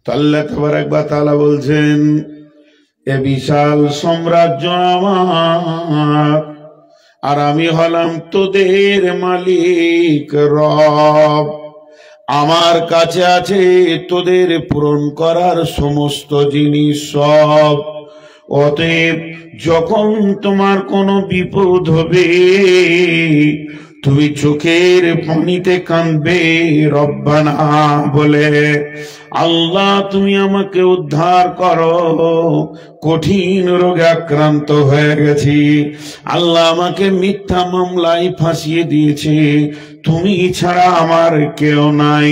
তো আল্লাহ তাবারক ওয়া তাআলা বলছেন, এ বিশাল সাম্রাজ্য আমার, আর আমি হলাম তোদের মালিক রব। আমার কাছে আছে তোদের পূরণ করার সমস্ত জিনিস সব। অতএব যখন তোমার কোনো বিপদ হবে, তুমি চোখের পানিতে কাঁদবে রব্বানা বলে, আল্লাহ তুমি আমাকে উদ্ধার করো, কঠিন রোগে আক্রান্ত হয়ে গেছি, আল্লাহ আমাকে মিথ্যা মামলায় ফাঁসিয়ে দিয়েছে, তুমি ছাড়া আমার কেউ নাই।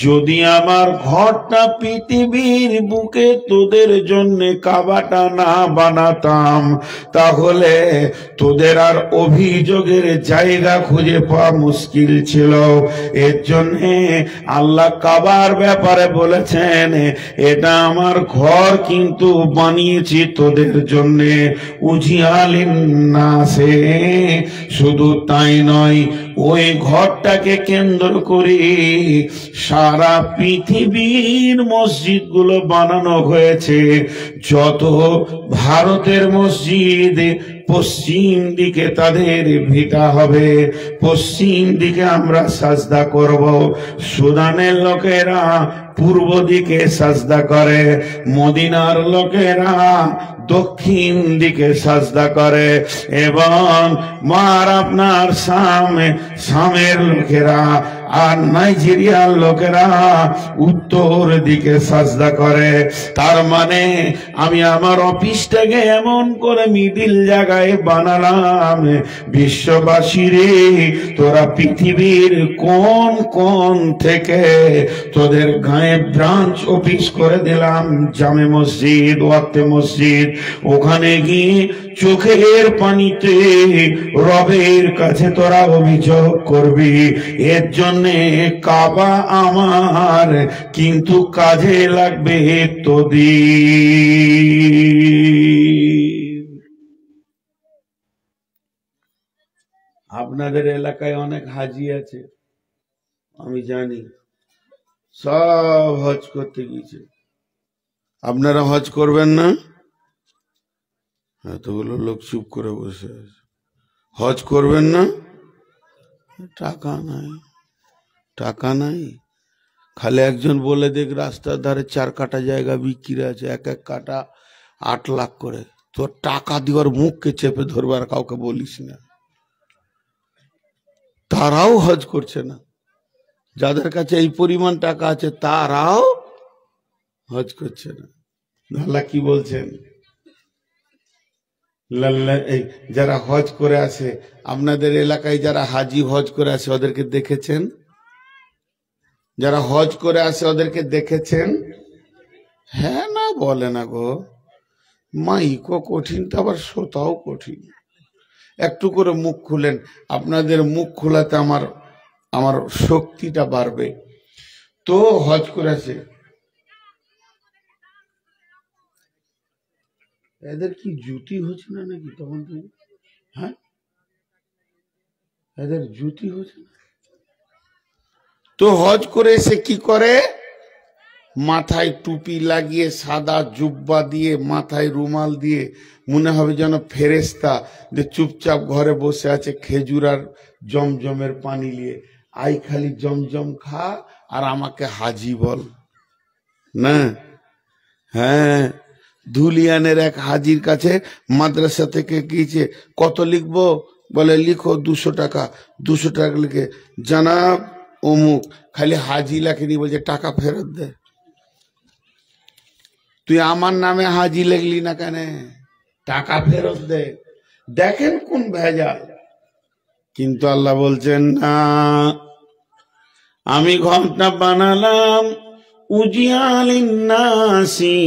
যদি আমার ঘরটা পৃথিবীর বুকে তোদের জন্য কাবাটা না বানাতাম, তাহলে তোদের আর অভিযোগের জায়গা খুঁজে পাওয়া মুশকিল ছিল। এর জন্য আল্লাহ কাবার ব্যাপারে বলেছেন, এটা আমার ঘর, কিন্তু বানিয়েছি তোদের জন্য উজিয়ালিন নাসে। শুধু তাই নয়, ওই ঘরটাকে কেন্দ্র করে সারা পৃথিবীর মসজিদগুলো বানানো হয়েছে। যত ভারতের মসজিদ পশ্চিম দিকে তাদের ভিটা হবে, পশ্চিম দিকে আমরা সাজদা করব। সুদানের লোকেরা পূর্ব দিকে সাজদা করে, মদিনার লোকেরা দক্ষিণ দিকে সাজদা করে, এবং মার আপনার সামের লোকেরা আর নাইজেরিয়ার লোকেরা উত্তর দিকে সাজদা করে। তার মানে আমি আমার অফিসটাকে এমন করে মিডিল জায়গায় বানালাম, বিশ্ববাসী রে, তোরা পৃথিবীর কোন কোন থেকে তোদের গায়ে ব্রাঞ্চ অফিস করে দিলাম, জামে মসজিদ, ওয়াক্তে মসজিদ, ওখানে গিয়ে চোখের পানিতে রবের কাছে তোরা অভিযোগ করবি। এর জন্যে কাবা আমার, কিন্তু কাজে লাগবে তোদের। আপনাদের এলাকায় অনেক হাজি আছে, আমি জানি, সব হজ করতে গিয়েছে। আপনারা হজ করবেন না? এতগুলো লোক চুপ করে বসে আছে। হজ করবেন না? টাকা নাই, টাকা নাই। খালি একজন বলে দেখ, রাস্তার ধারে 4 কাঠা জায়গা বিক্রি আছে, এক এক কাঠা 8 লাখ করে। তোর টাকা দেওয়ার মুখকে চেপে ধরবার কাউকে বলিস না। তারাও হজ করছে না, যাদের কাছে এই পরিমাণ টাকা আছে তারাও হজ করছে না। আল্লাহ কি বলছেন? যারা হজ করে আসে, আপনাদের এলাকায় যারা হাজি হজ করে আসে ওদেরকে দেখেছেন? যারা হজ করে আসে ওদেরকে দেখেছেন? হ্যাঁ না বলে না গো, মাইকও কঠিন, তো আবার শ্রোতাও কঠিন। একটু করে মুখ খুলেন, আপনাদের মুখ খোলাতে আমার শক্তিটা বাড়বে। তো হজ করে আসে, এদের কি জুতি হচ্ছে না নাকি তখন থেকে? হ্যাঁ, এদের জুতি হচ্ছে না। তো হজ করে এসে কি করে? মাথায় টুপি লাগিয়ে, সাদা জুব্বা দিয়ে, মাথায় রুমাল দিয়ে, মনে হবে যেন ফেরেস্তা, যে চুপচাপ ঘরে বসে আছে খেজুর আর জমজমের পানি নিয়ে। আই খালি জমজম খা আর আমাকে হাজি বল না। হ্যাঁ, ধুলিয়ানের এক হাজির কাছে মাদ্রাসা থেকে গিয়েছে, কত লিখবো? বলে লিখো 200 টাকা। 200 টাকা লিখে, জানাব অমুক, খালি হাজি লেখেনি, বলছে টাকা ফেরত দে। তুই আমার নামে হাজি লিখলি না কেন? টাকা ফেরত দে। দেখেন কোন ভেজাল। কিন্তু আল্লাহ বলছেন না, আমি ঘরটা বানালাম উজিয়ালিন নাসি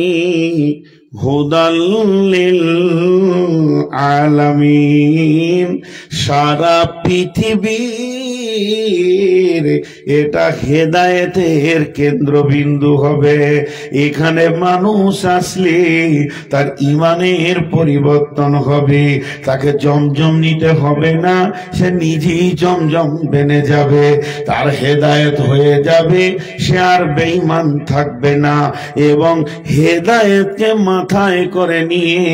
হুদাল লিল আলামিন, সারা পৃথিবী এটা হেদায়েতের কেন্দ্রবিন্দু হবে। এখানে মানুষ আসলে তার ইমানের পরিবর্তন হবে, তাকে জমজম নিতে হবে না, সে নিজেই জমজম বেনে যাবে, তার হেদায়েত হয়ে যাবে, সে আর বেঈমান থাকবে না। এবং হেদায়েতকে মাথায় করে নিয়ে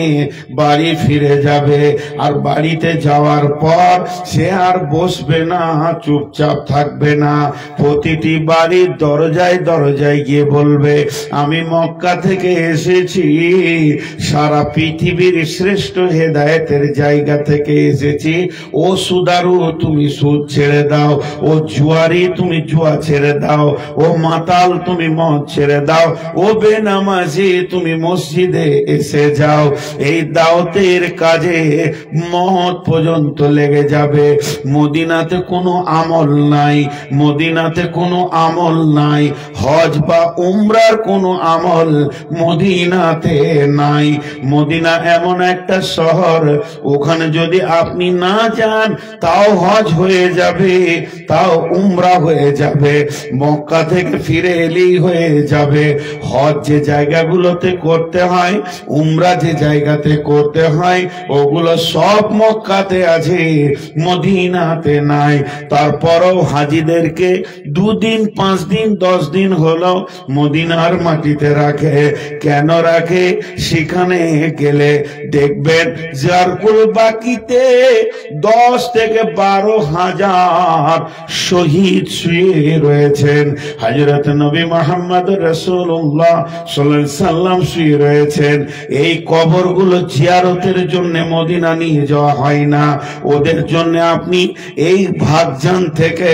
বাড়ি ফিরে যাবে। আর বাড়িতে যাওয়ার পর সে আর বসবে না, চুপচাপ থাকবে না, প্রতিটি বাড়ির দরজায় দরজায় গিয়ে বলবে, আমি মক্কা থেকে এসেছি, সারা পৃথিবীর শ্রেষ্ঠ হেদায়েতের জায়গা থেকে এসেছি। ও সুদারু, তুমি সুদ ছেড়ে দাও, ও জুয়ারি, তুমি জুয়া ছেড়ে দাও, ও মাতাল, তুমি মদ ছেড়ে দাও, ও বেনামাজি, তুমি মসজিদে এসে যাও। এই দাওয়াতের কাজে মত পর্যন্ত লেগে যাবে। মদিনাতে কোনো আমল নাই, মদিনাতে কোনো আমল নাই, হজ বা উমরার কোনো আমল মদিনাতে নাই। মদিনা এমন একটা শহর, ওখানে যদি আপনি না যান তাও হজ হয়ে যাবে, তাও উমরা হয়ে যাবে, মক্কা থেকে ফিরে এলেই হয়ে যাবে। হজ যে জায়গাগুলোতে করতে হয়, উমরা যে জায়গাতে করতে হয়, ওগুলো সব মক্কাতে আছে, মদিনাতে নাই। তারপরও হাজিদেরকে 2 দিন 5 দিন 10 দিন হলো মদিনার মাটিতে রাখে। কেন রাখে? সেখানে গেলে দেখবেন জারকুল বাকিতে 10 থেকে 12,000 শহীদ শুয়ে রয়েছেন। হযরত নবী মুহাম্মদ রাসূলুল্লাহ সাল্লাল্লাহু আলাইহি সাল্লাম শুয়ে রয়েছেন। এই কবরগুলো জিয়ারতের জন্য মদিনা নিয়ে যাওয়া হয় না, ওদের জন্য আপনি এই ভাগজান থেকে,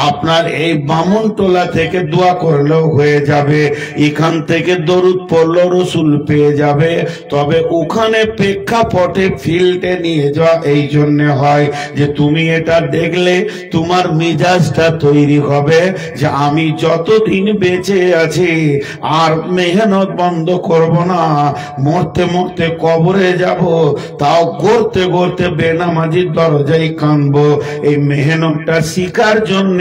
আপনার এই বামনটোলা থেকে দোয়া করলেও হয়ে যাবে, এখান থেকে দরুদ পড়লেও রসুল পেয়ে যাবে। তবে ওখানে প্রেক্ষাপটে ফিল্ডে নিয়ে যাওয়া এই জন্য হয় যে তুমি এটা দেখলে তোমার মিজাজটা তৈরি হবে যে আমি যতদিন বেঁচে আছি আর মেহনত বন্ধ করব না, মরতে মরতে কবরে যাব, তাও গড়তে গড়তে বেনামাজির দরজায় কানবো। এই মেহনতটা শিকার জন্য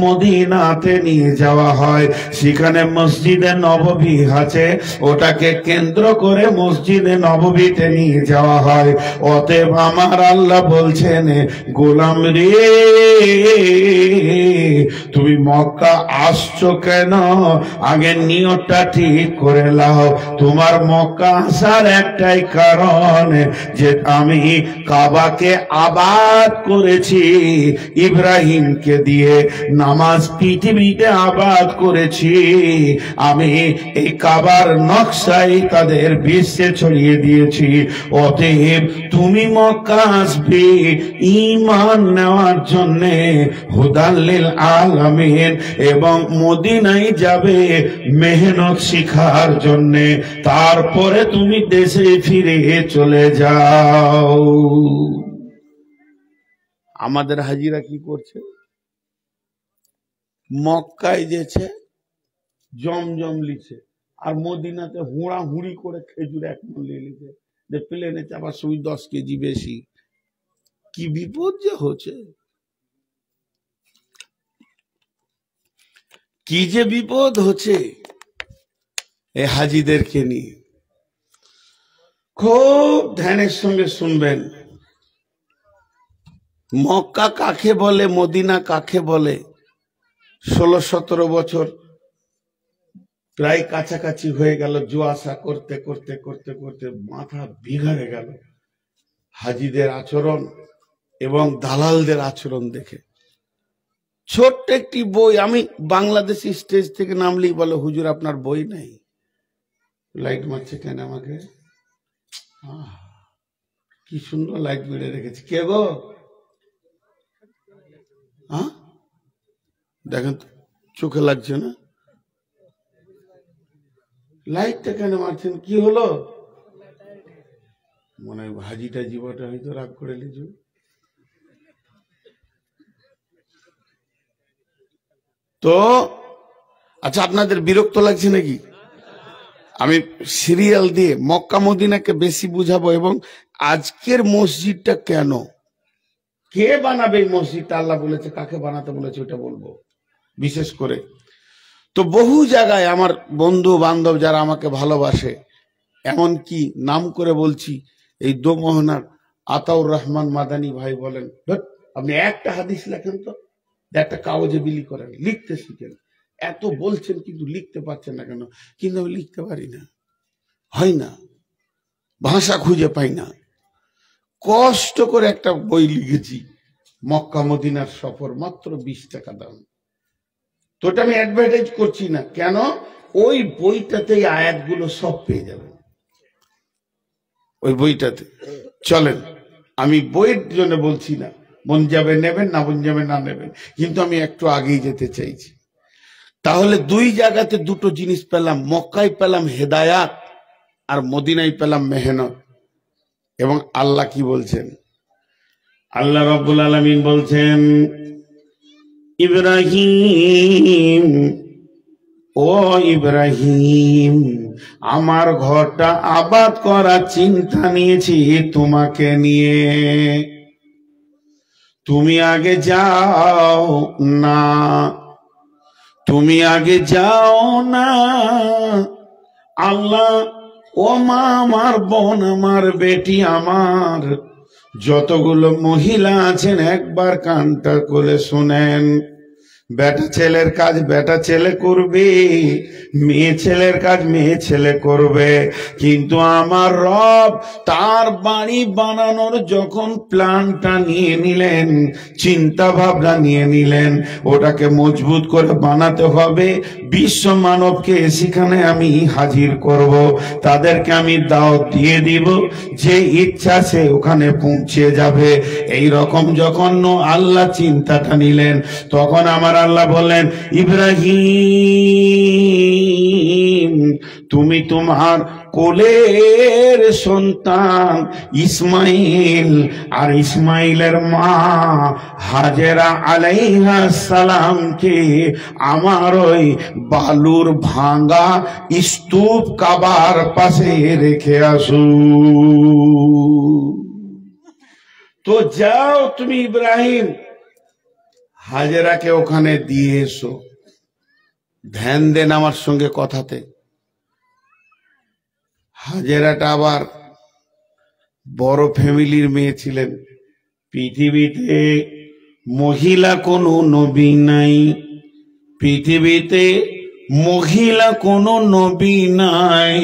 মদিনাতে নিয়ে যাওয়া হয়। সেখানে মসজিদে নববী আছে, ওটাকে কেন্দ্র করে মসজিদে নববীতে নিয়ে যাওয়া হয়। অতএব আমার আল্লাহ বলছেন, গোলাম রে, তুমি মক্কা আসছো কেন? আগে নিয়তটা ঠিক করে লাও। তোমার মক্কা আসার একটাই কারণ যে আমি কাবাকে আবাদ করেছি ইব্রাহিমকে দিয়ে, নামাজ পৃথিবীতে আবাদ করেছি আমি, এই কাবার নকশাই তাদের বিশ্বে ছড়িয়ে দিয়েছি। অতএব তুমি মক্কা আসবে ঈমান নেওয়ার জন্যে, হুদাল্লিল আলামিন, এবং মদিনায় যাবে মেহনত শিখার জন্যে, তারপরে তুমি দেশে ফিরে চলে যাও। আমাদের হাজিরা কি করছে? মক্কায় যেছে জমজম লিছে, আর মদিনাতে হুড়া হুড়ি করে খেজুর 1 মণ লিছে, যে প্লেনে চাপার সময় 10 কেজি বেশি। কি বিপদ যে হচ্ছে, কি যে বিপদ হচ্ছে এই হাজিদেরকে নিয়ে। খুব ধ্যানের সঙ্গে শুনবেন। মক্কা কাকে বলে, মদিনা কাকে বলে? 16-17 বছর প্রায় কাছাকাছি হয়ে গেল, জোয়াশা করতে করতে করতে করতে মাথা বিগড়ে গেল হাজিদের আচরণ এবং দালালদের আচরণ দেখে। ছোট্ট একটি বই, আমি বাংলাদেশি স্টেজ থেকে নামলেই বলে, হুজুর আপনার বই নাই। লাইট মারছে কেন আমাকে? কি সুন্দর লাইট মেরে রেখেছে। কে গো? হ্যাঁ, দেখেন তো, চোখে লাগছে না? লাইটটা কেন মারছেন? কি হলো? মনে হয় হাজিটা জীবনটা হয়তো রাগ করে লিজু। তো আচ্ছা, আপনাদের বিরক্ত লাগছে নাকি? আমি সিরিয়াল দিয়ে মক্কা মদিনাকে বেশি বুঝাবো, এবং আজকের মসজিদটা কেন কে বানাবে এই মসজিদটা আল্লাহ বলেছে, কাকে বানাতে বলেছে ওটা বলবো বিশেষ করে। তো বহু জায়গায় আমার বন্ধু বান্ধব যারা আমাকে ভালোবাসে, এমনকি নাম করে বলছি, এই দোমোহনার আতাউর রহমান মাদানী ভাই বলেন, আপনি একটা হাদিস লেখেন তো, একটা কাগজে বিলি করেন, লিখতে শিখেন। এত বলছেন কিন্তু লিখতে পারছেন না কেন? কিন্তু আমি লিখতে পারি না, হয় না, ভাষা খুঁজে পাই না। কষ্ট করে একটা বই লিখেছি, মক্কা মদিনার সফর, মাত্র 20 টাকা দাম। তো ওটা আমি অ্যাডভার্টাইজ করছি না, কেন? ওই বইটাতে আয়াতগুলো সব পেয়ে যাবেন, ওই বইটাতে। চলেন, আমি বইয়ের জন্য বলছি না, মন যাবে নেবেন, না মন যাবে না নেবেন, কিন্তু আমি একটু আগেই যেতে চাইছি। তাহলে দুই জায়গাতে দুটো জিনিস পেলাম, মক্কায় পেলাম হেদায়াত, আর মদিনায় পেলাম মেহনত। এবং আল্লাহ কি বলছেন? আল্লাহ রাব্বুল আলামিন বলছেন, ইব্রাহিম, ও ইব্রাহিম, আমার ঘরটা আবাদ করার চিন্তা নিয়েছি তোমাকে নিয়ে, তুমি আগে যাও না, তুমি আগে যাও না। আল্লাহ, ও মা আমার, বোন আমার, বেটি আমার, যতগুলো মহিলা আছেন একবার কানটা করে শোনেন। বেটা ছেলের কাজ বেটা ছেলে করবে, মেয়ে ছেলের কাজ মেয়ে ছেলে করবে, কিন্তু আমার রব তার বাড়ি বানানোর যখন প্ল্যানটা নিয়ে নিলেন, চিন্তা ভাবনা নিয়ে নিলেন, ওটাকে মজবুত করে বানাতে হবে। বিশ্ব মানবকে সেখানে আমি হাজির করব, তাদেরকে আমি দাওয়াত দিয়ে দিব, যে ইচ্ছা সে ওখানে পৌঁছে যাবে। এই রকম যখন আল্লাহ চিন্তাটা নিলেন, তখন আমার আল্লাহ বলেন, ইব্রাহিম, তুমি তোমার কোলের সন্তান ইসমাইল আর ইসমাইলের মা হাজেরা আলাইহিস সালামকে আমার ওই বালুর ভাঙা স্তূপ কাবার পাশে রেখে আসো। তো যাও তুমি ইব্রাহিম, হাজেরাকে ওখানে দিয়ে এসো। ধ্যান দেন আমার সঙ্গে কথাতে। হাজেরাটা আবার বড় ফ্যামিলির মেয়ে ছিলেন। পৃথিবীতে মহিলা কোনো নবী নাই, পৃথিবীতে মহিলা কোনো নবী নাই,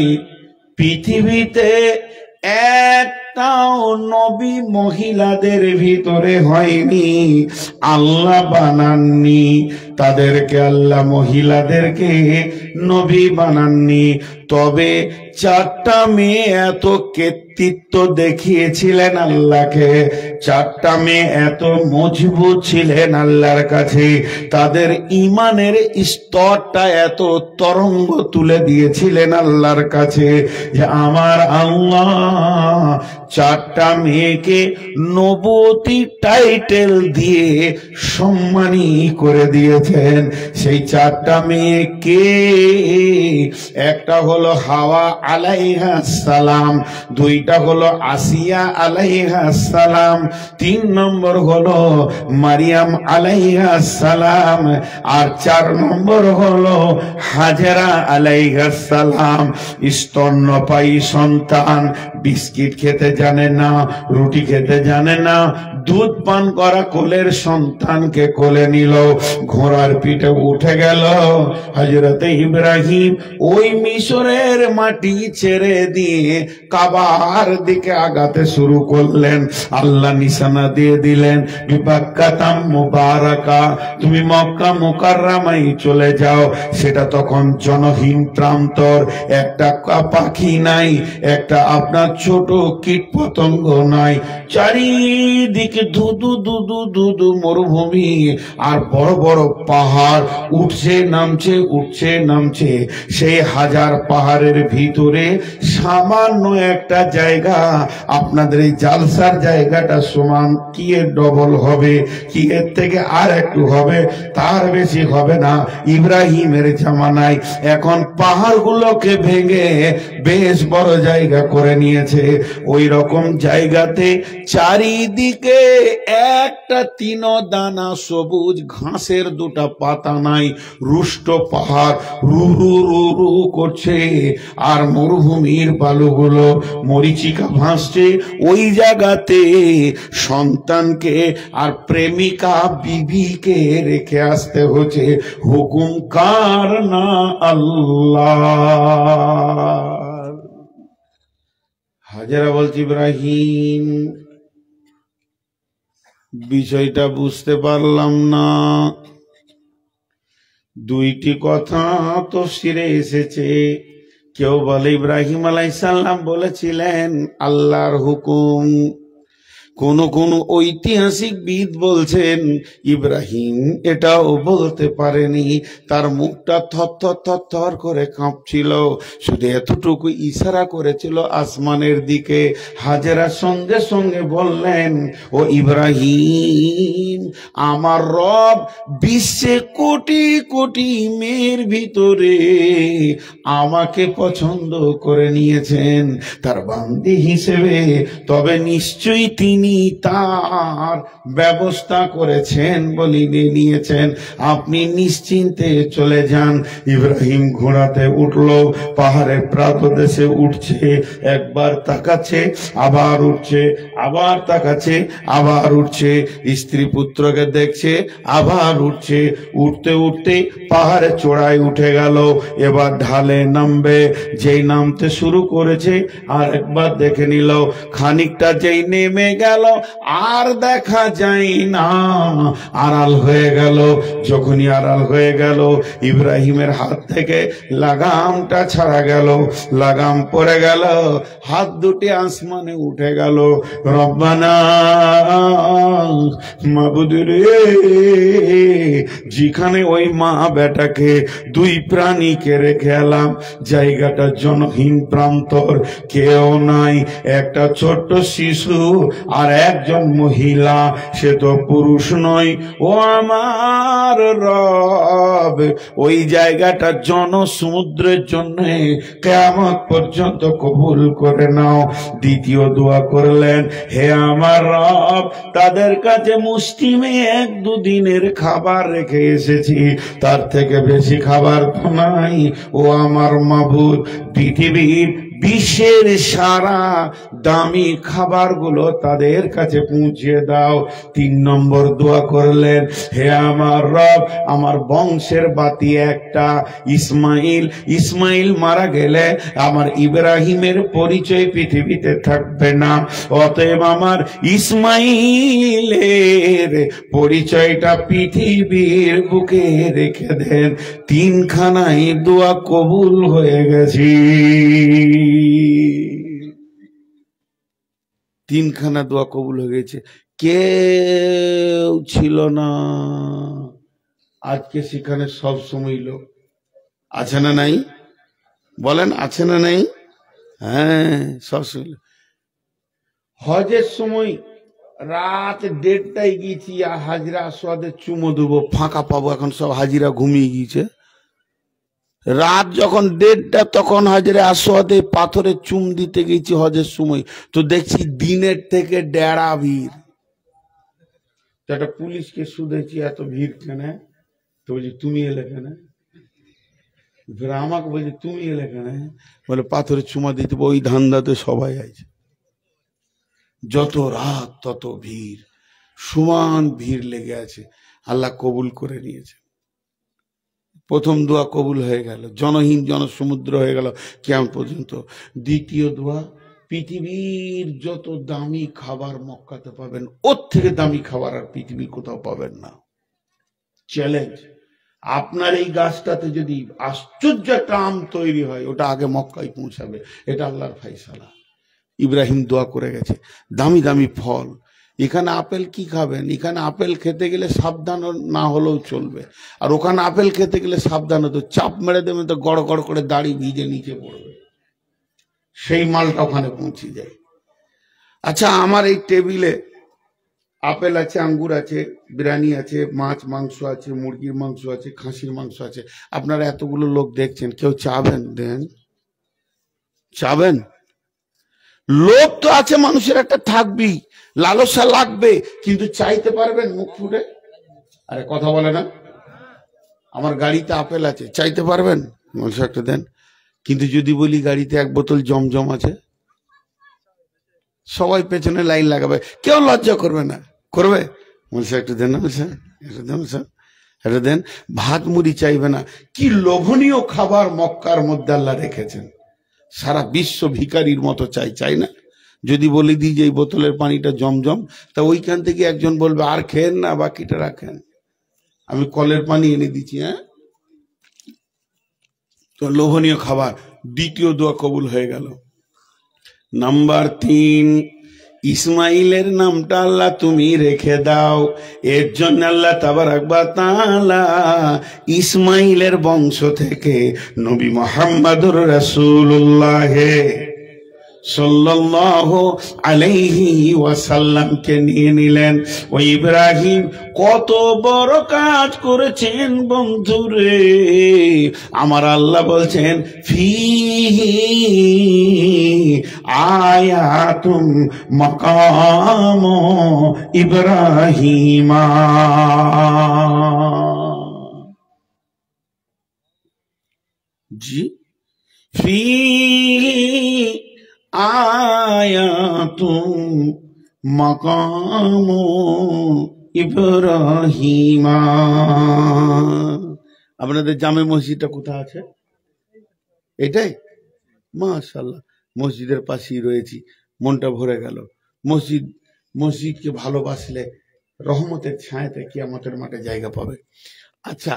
পৃথিবীতে একটাও নবী মহিলাদের ভিতরে হয়নি, আল্লাহ বানাননি তাদেরকে, আল্লাহ মহিলাদেরকে নবী বানাননি। তবে 4টা মেয়ে এত কৃতিত্ব দেখিয়েছিলেন আল্লাহকে, 4টা মেয়ে এত মজবুত ছিলেন আল্লাহর কাছে, তাদের ঈমানের স্তরটা এত তরঙ্গ তুলে দিয়েছিলেন আল্লাহর কাছে, যে আমার আল্লাহ 4টা মেয়েকে নবুয়তি টাইটেল দিয়ে সম্মানী করে দিয়েছেন। সেই 4টা মেয়ে কে? একটা হলো হাওয়া আলাইহিস সালাম, 2টা হলো আসিয়া আলাইহিস সালাম, 3 নম্বর হলো মারিয়াম আলাইহিস সালাম, আর 4 নম্বর হলো হাজেরা আলাইহিস সালাম। স্তন্যপায়ী সন্তান, বিস্কিট খেতে জানে না, রুটি খেতে জানে না, দুধ পান করা কোলের সন্তানকে কোলে নিল, ঘোড়ার পিঠে উঠে গেল। হযরত ইব্রাহিম ওই মিশরের মাটি ছেড়ে দিয়ে কাবার দিকে আগাতে শুরু করলেন। আল্লাহ নিশানা দিয়ে দিলেন, বিবাক্কাতাম মুবারাকা, তুমি মক্কা মুকাররমায় চলে যাও। সেটা তখন জনহীন প্রান্তর, একটা পাখি নাই, একটা আপনার ছোট কীট পতঙ্গ নাই, চারিদিকে ধুধু ধুধু ধুধু মরুভূমি, আর বড় বড় পাহাড় উঠছে নামছে উঠছে নামছে। সেই হাজার পাহাড়ের ভিতরে সামান্য একটা জায়গা, আপনাদের এই জালসার জায়গাটা সমান কি এর ডবল হবে, কি এর থেকে আর একটু হবে, তার বেশি হবে না। ইব্রাহিমের জামানায় এখন পাহাড়গুলোকে ভেঙে বেশ বড় জায়গা করে নিয়েছে। ওই রকম জায়গাতে চারিদিকে একটা তিন দানা সবুজ ঘাসের দুটা পাতা নাই, রুষ্ট পাহাড় রু রু রু রু করছে, আর মরুভূমির বালুগুলো মরিচিকা ভাসছে। ওই জায়গাতে সন্তানকে আর প্রেমিকা বিবিকে রেখে আসতে হচ্ছে। হুকুম কার না আল্লাহ। হাজেরা বলছে, ইব্রাহিম বিষয়টা বুঝতে পারলাম না। দুইটি কথা তো সিরে এসেছে। কেউ বলে ইব্রাহিম আলাইহিস সালাম বলেছিলেন আল্লাহর হুকুম। কোন কোন ঐতিহাসিকবিদ বলছেন ইব্রাহিম এটাও বলতে পারেনি, তার মুখটা থর করে কাঁপছিল, শুধু এতটুকু ইশারা করেছিল আসমানের দিকে। হাজেরা সঙ্গে সঙ্গে বললেন, ও ইব্রাহিম, আমার রব বিশ্বে কোটি কোটি মেয়ের ভিতরে আমাকে পছন্দ করে নিয়েছেন তার বান্দি হিসেবে, তবে নিশ্চয়ই তিনি তার ব্যবস্থা করেছেন বলে নিয়েছেন। আপনি নিশ্চিন্তে চলে যান। ইব্রাহিম ঘোড়াতে উঠল, পাহাড়ের প্রাতদেশে উঠছে, একবার তাকাচ্ছে আবার উঠছে, আবার তাকাচ্ছে আবার উঠছে, স্ত্রী পুত্রকে দেখছে আবার উঠছে। উঠতে উঠতে পাহাড়ে চূড়ায় উঠে গেল, এবার ঢালে নামবে। যেই নামতে শুরু করেছে আর একবার দেখে নিল, খানিকটা যেই নেমে গেল আর দেখা যায় না, আড়াল হয়ে গেল। যখনই আড়াল হয়ে গেল, ইব্রাহিমের হাত থেকে লাগামটা ছাড়া গেল, লাগাম পড়ে গেল, হাত দুটি আসমানে উঠে গেল। রব্বানা, মাবুদ রে, যেখানে ওই মা বেটাকে দুই প্রাণীকে রেখে এলাম, জায়গাটা জনহীন প্রান্তর, কেউ নাই, একটা ছোট্ট শিশু আর একজন মহিলা, সে তো পুরুষ নয়। ও আমার রব, ওই জায়গাটা জনসমুদ্রের জন্য কিয়ামত পর্যন্ত কবুল করে নাও। দ্বিতীয় দোয়া করলেন, হে আমার রব, তাদের কাছে মুষ্টিমে এক দুদিনের খাবার রেখে এসেছি, তার থেকে বেশি খাবার তো নাই। ও আমার মাবুদ, পৃথিবীর বিশ্বের সারা দামি খাবারগুলো তাদের কাছে পৌঁছিয়ে দাও। 3 নম্বর দোয়া করলেন, হে আমার রব, আমার বংশের বাতি একটা ইসমাইল, ইসমাইল মারা গেলে আমার ইব্রাহিমের পরিচয় পৃথিবীতে থাকবে না, অতএব আমার ইসমাইলের পরিচয়টা পৃথিবীর বুকে রেখে দেন। 3খানাই দোয়া কবুল হয়ে গেছে। 3খানা দোয়া কবুল হয়ে গেছে। কেউ ছিল না। আজকে সেখানে সব সময় লোক আছে না নাই? বলেন আছে না নাই? হ্যাঁ, সব সময়। হজের সময় রাত 1:30টায় গিয়েছি, হাজিরা আসওয়াদে চুমো দেবো, ফাঁকা পাবো, এখন সব হাজিরা ঘুমিয়ে গিয়েছে। রাত যখন 1:30 তখন হাজরে আসওয়াদে পাথরে চুম দিতে গেছি হজের সময়, তো দেখছি দিনের থেকে ডেরা ভিড়। একটা পুলিশকে শুধেছি, এত ভিড় কেন? তো বলছি তুমি এলে কেন? ফের আমাকে বলছি তুমি এলে কেন? বলে পাথরে চুমা দিতে, ওই ধান্দাতে সবাই আছে। যত রাত তত ভিড়, সমান ভিড় লেগে আছে। আল্লাহ কবুল করে নিয়েছে। প্রথম দোয়া কবুল হয়ে গেল, জনহীন জনসমুদ্র হয়ে গেল কিয়ামত পর্যন্ত। দ্বিতীয় দোয়া, পৃথিবীর যত দামি খাবার মক্কাতে পাবেন, ওর থেকে দামি খাবার আর পৃথিবীর কোথাও পাবেন না। চ্যালেঞ্জ, আপনার এই গাছটাতে যদি আশ্চর্য একটা আম তৈরি হয়, ওটা আগে মক্কায় পৌঁছাবে, এটা আল্লাহর ফায়সালা। ইব্রাহিম দোয়া করে গেছে, দামি দামি ফল। এখানে আপেল কি খাবেন? এখানে আপেল খেতে গেলে সাবধান না হলেও চলবে, আর ওখানে আপেল খেতে গেলে সাবধান হতো, চাপ মেরে দেবেন তো গড় গড় করে দাড়ি ভিজে নিচে পড়বে। সেই মালটা ওখানে পৌঁছে যায়। আচ্ছা, আমার এই টেবিলে আপেল আছে, আঙ্গুর আছে, বিরিয়ানি আছে, মাছ মাংস আছে, মুরগির মাংস আছে, খাসির মাংস আছে। আপনারা এতগুলো লোক দেখছেন, কেউ চাবেন দেন? চাবেন? লোভ তো আছে মানুষের, একটা থাকবেই, লালসা লাগবে, কিন্তু চাইতে পারবেন মুখ ফুটে? আরে কথা বলে না। আমার গাড়িতে আপেল আছে, চাইতে পারবেন মানুষ একটা দেন? কিন্তু যদি বলি গাড়িতে এক বোতল জমজম আছে, সবাই পেছনে লাইন লাগাবে, কেউ লজ্জা করবে না, করবে? বলছে একটু দেন না, বলছে একটু দেন, এটা দেন। ভাত মুড়ি চাইবে না। কি লোভনীয় খাবার মক্কার মধ্যে আল্লাহ রেখেছেন, সারা বিশ্ব ভিখারির মতো চাই, চাই না? যদি বলে দিই যে এই বোতলের পানিটা জমজম, তা ওইখান থেকে একজন বলবে আর খেন না, বাকিটা রাখেন, আমি কলের পানি এনে দিচ্ছি। হ্যাঁ, তো লোভনীয় খাবার। দ্বিতীয় দোয়া কবুল হয়ে গেল। নাম্বার 3, ইসমাইলের নামটা আল্লাহ তুমি রেখে দাও। এর জন্য আল্লাহ তাবারাক ওয়া তাআলা ইসমাইলের বংশ থেকে নবী মুহাম্মদুর রাসূলুল্লাহ সাল্লাল্লাহু আলাইহি ওয়াসাল্লামকে নিয়ে নিলেন। ওই ইব্রাহিম কত বড় কাজ করেছেন বন্ধুরে। আমার আল্লাহ বলছেন ফিহি আয়াতুম মাকাম ইব্রাহিমা। জি, ফিহি আয়াতুম মাকাম ইব্রাহিমা। আপনাদের জামে মসজিদটা কোথায় আছে? এটাই? মাশাআল্লাহ, মসজিদের পাশেই রয়েছি, মনটা ভরে গেল। মসজিদকে ভালোবাসলে রহমতের ছায়াতে কিয়ামতের মাঠে জায়গা পাবে। আচ্ছা,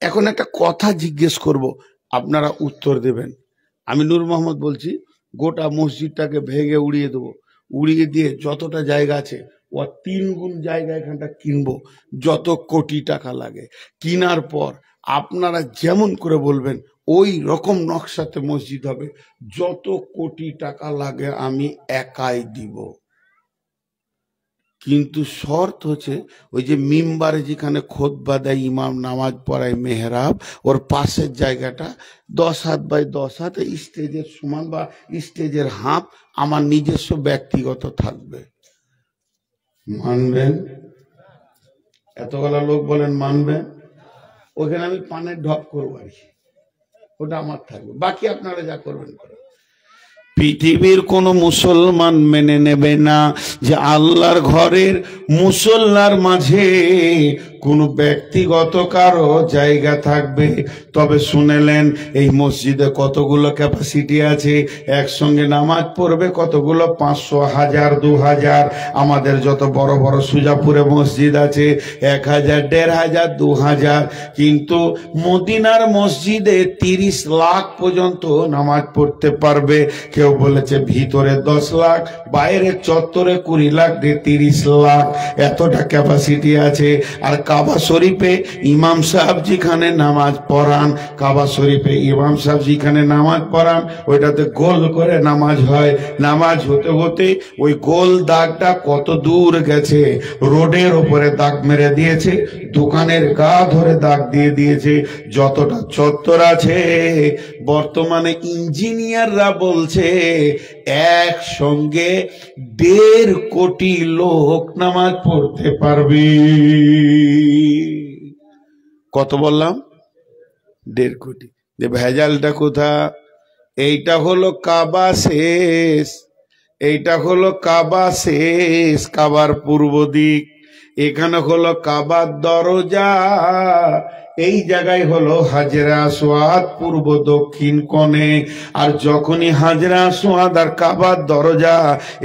এখন একটা কথা জিজ্ঞেস করব, আপনারা উত্তর দেবেন। আমি নূর মোহাম্মদ বলছি, গোটা মসজিদটাকে ভেঙে উড়িয়ে দেবো, উড়িয়ে দিয়ে যতটা জায়গা আছে ও 3 গুণ জায়গা এখানটা কিনবো, যত কোটি টাকা লাগে। কিনার পর আপনারা যেমন করে বলবেন ওই রকম নকশাতে মসজিদ হবে, যত কোটি টাকা লাগে আমি একাই দিব। কিন্তু শর্ত হচ্ছে ওই যে মিম্বারে যেখানে খুতবা দেয় ইমাম, নামাজ পড়ায় মেহরাব, ওর পাশের জায়গাটা 10 হাত বাই 10 হাত স্টেজের সমান বা স্টেজের হাফ আমার নিজস্ব ব্যক্তিগত থাকবে। মানবেন? এতগুলা লোক বলেন মানবেন? ওখানে আমি পানের ঢপ করবো আর কি, ওটা আমার থাকবে, বাকি আপনারা যা করবেন করেন। পৃথিবীর কোন মুসলমান মেনে নেবে না যে আল্লাহর ঘরের মুসল্লার মাঝে কোন ব্যক্তিগত কারো জায়গা থাকবে। তবে শুনেলেন এই মসজিদে কতগুলো ক্যাপাসিটি আছে, একসঙ্গে নামাজ পড়বে কতগুলো, 500, 1000, 2000। আমাদের যত বড় বড় সুজাপুরে মসজিদ আছে 1000, 1500, 2000। কিন্তু মদিনার মসজিদে 30 লাখ পর্যন্ত নামাজ পড়তে পারবে। কেউ বলেছে ভিতরে 10 লাখ, বাইরে চত্বরে 20 লাখ, 30 লাখ, এতটা ক্যাপাসিটি আছে। আর কাবা শরীফে ইমাম সাহেব যেখানে নামাজ পড়ান, কাবা শরীফে ইমাম সাহেব যেখানে নামাজ পড়ান, ওইটাতে গোল করে নামাজ হয়। নামাজ হতে হতে ওই গোল দাগটা কত দূর গেছে, রোডের ওপরে দাগ মেরে দিয়েছে, দোকানের গা ধরে দাগ দিয়ে দিয়েছে। যতটা চত্বর আছে বর্তমানে ইঞ্জিনিয়াররা বলছে একসঙ্গে 1.5 কোটি লোক নামাজ পড়তে পারবে। কত বললাম? 1.5 কোটি। ভেজালটা কোথা? এইটা হলো কাবা শেষ, এইটা হলো কাবা শেষ, কাবার পূর্ব দিক। এখানে হলো কাবার দরজা, এই জায়গায় হলো হাজরা আসওয়াদ পূর্ব দক্ষিণ কোণে। আর যখনই হাজরা আসওয়াদ আর কাবার দরজা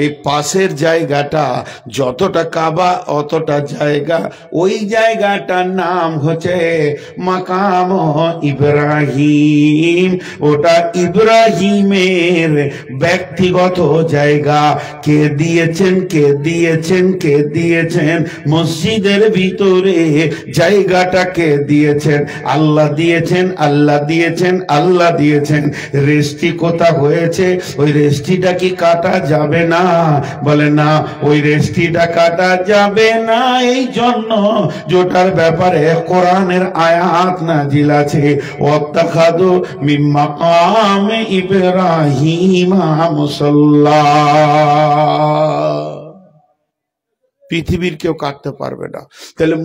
এই পাশের জায়গাটা, যতটা কাবা অতটা জায়গা, ওই জায়গাটার নাম হচ্ছে মাকাম ইব্রাহিম। ওটা ইব্রাহিমের ব্যক্তিগত জায়গা। কে দিয়েছেন, কে দিয়েছেন, কে দিয়েছেন? মসজিদের ভিতরে জায়গাটা কে দিয়েছেন? দিয়েছেন, আল্লাহ দিয়েছেন, আল্লাহ দিয়েছেন, আল্লাহ দিয়েছেন। রেস্টি কোথা হয়েছে? ওই রেস্টিটা কি কাটা যাবে না? বলে না, ওই রেস্টিটা কাটা যাবে না এই জন্য যেটার ব্যাপারে কোরআনের আয়াত নাজিল আছে, ওয়াত্তাখাযু মিন মাকাম ইব্রাহিম মুসাল্লা। পৃথিবীর কেউ কাটতে পারবে না। তাহলে